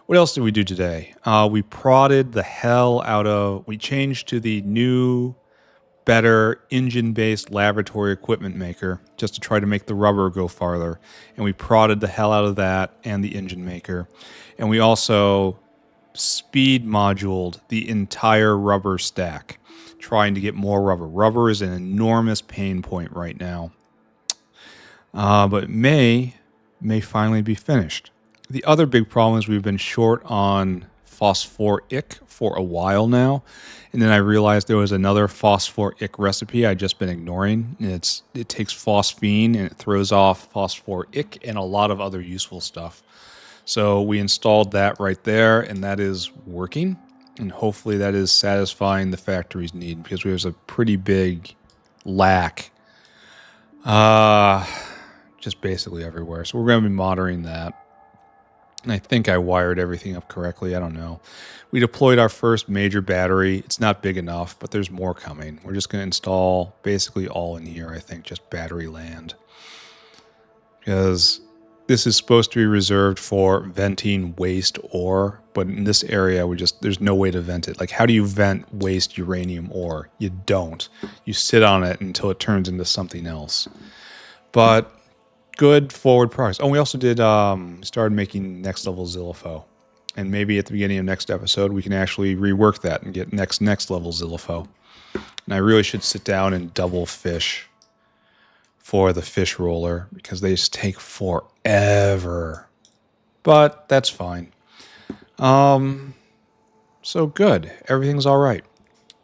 What else did we do today? We prodded the hell out of... We changed to the new, better engine-based laboratory equipment maker just to try to make the rubber go farther. And we prodded the hell out of that and the engine maker. And we also speed moduled the entire rubber stack, trying to get more rubber. Rubber is an enormous pain point right now. But may finally be finished. The other big problem is we've been short on phosphoric for a while now. And then I realized there was another phosphoric recipe I'd just been ignoring. It takes phosphine and it throws off phosphoric and a lot of other useful stuff. So we installed that right there, and that is working. And hopefully that is satisfying the factory's need, because there's a pretty big lack just basically everywhere. So we're going to be monitoring that. And I think I wired everything up correctly. I don't know. We deployed our first major battery. It's not big enough, but there's more coming. We're just going to install basically all in here, I think, just battery land. Because this is supposed to be reserved for venting waste ore, but in this area, there's no way to vent it. Like, how do you vent waste uranium ore? You don't. You sit on it until it turns into something else. But good forward progress. Oh, we also did started making next level Zillifo. And maybe at the beginning of next episode, we can actually rework that and get next level Zillifo. And I really should sit down and double fish for the fish roller, because they just take forever. But that's fine. So good. Everything's all right.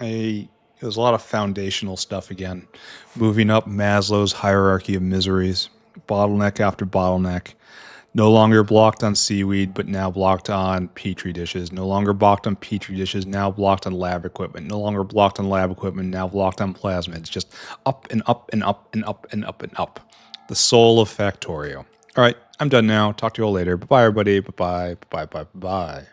There's a lot of foundational stuff again. Moving up Maslow's hierarchy of miseries, bottleneck after bottleneck. No longer blocked on seaweed, but now blocked on Petri dishes. No longer blocked on Petri dishes, now blocked on lab equipment. No longer blocked on lab equipment, now blocked on plasmids. Just up and up and up and up and up and up. The soul of Factorio. All right, I'm done now. Talk to you all later. Bye-bye, everybody. Bye-bye. Bye-bye. Bye-bye.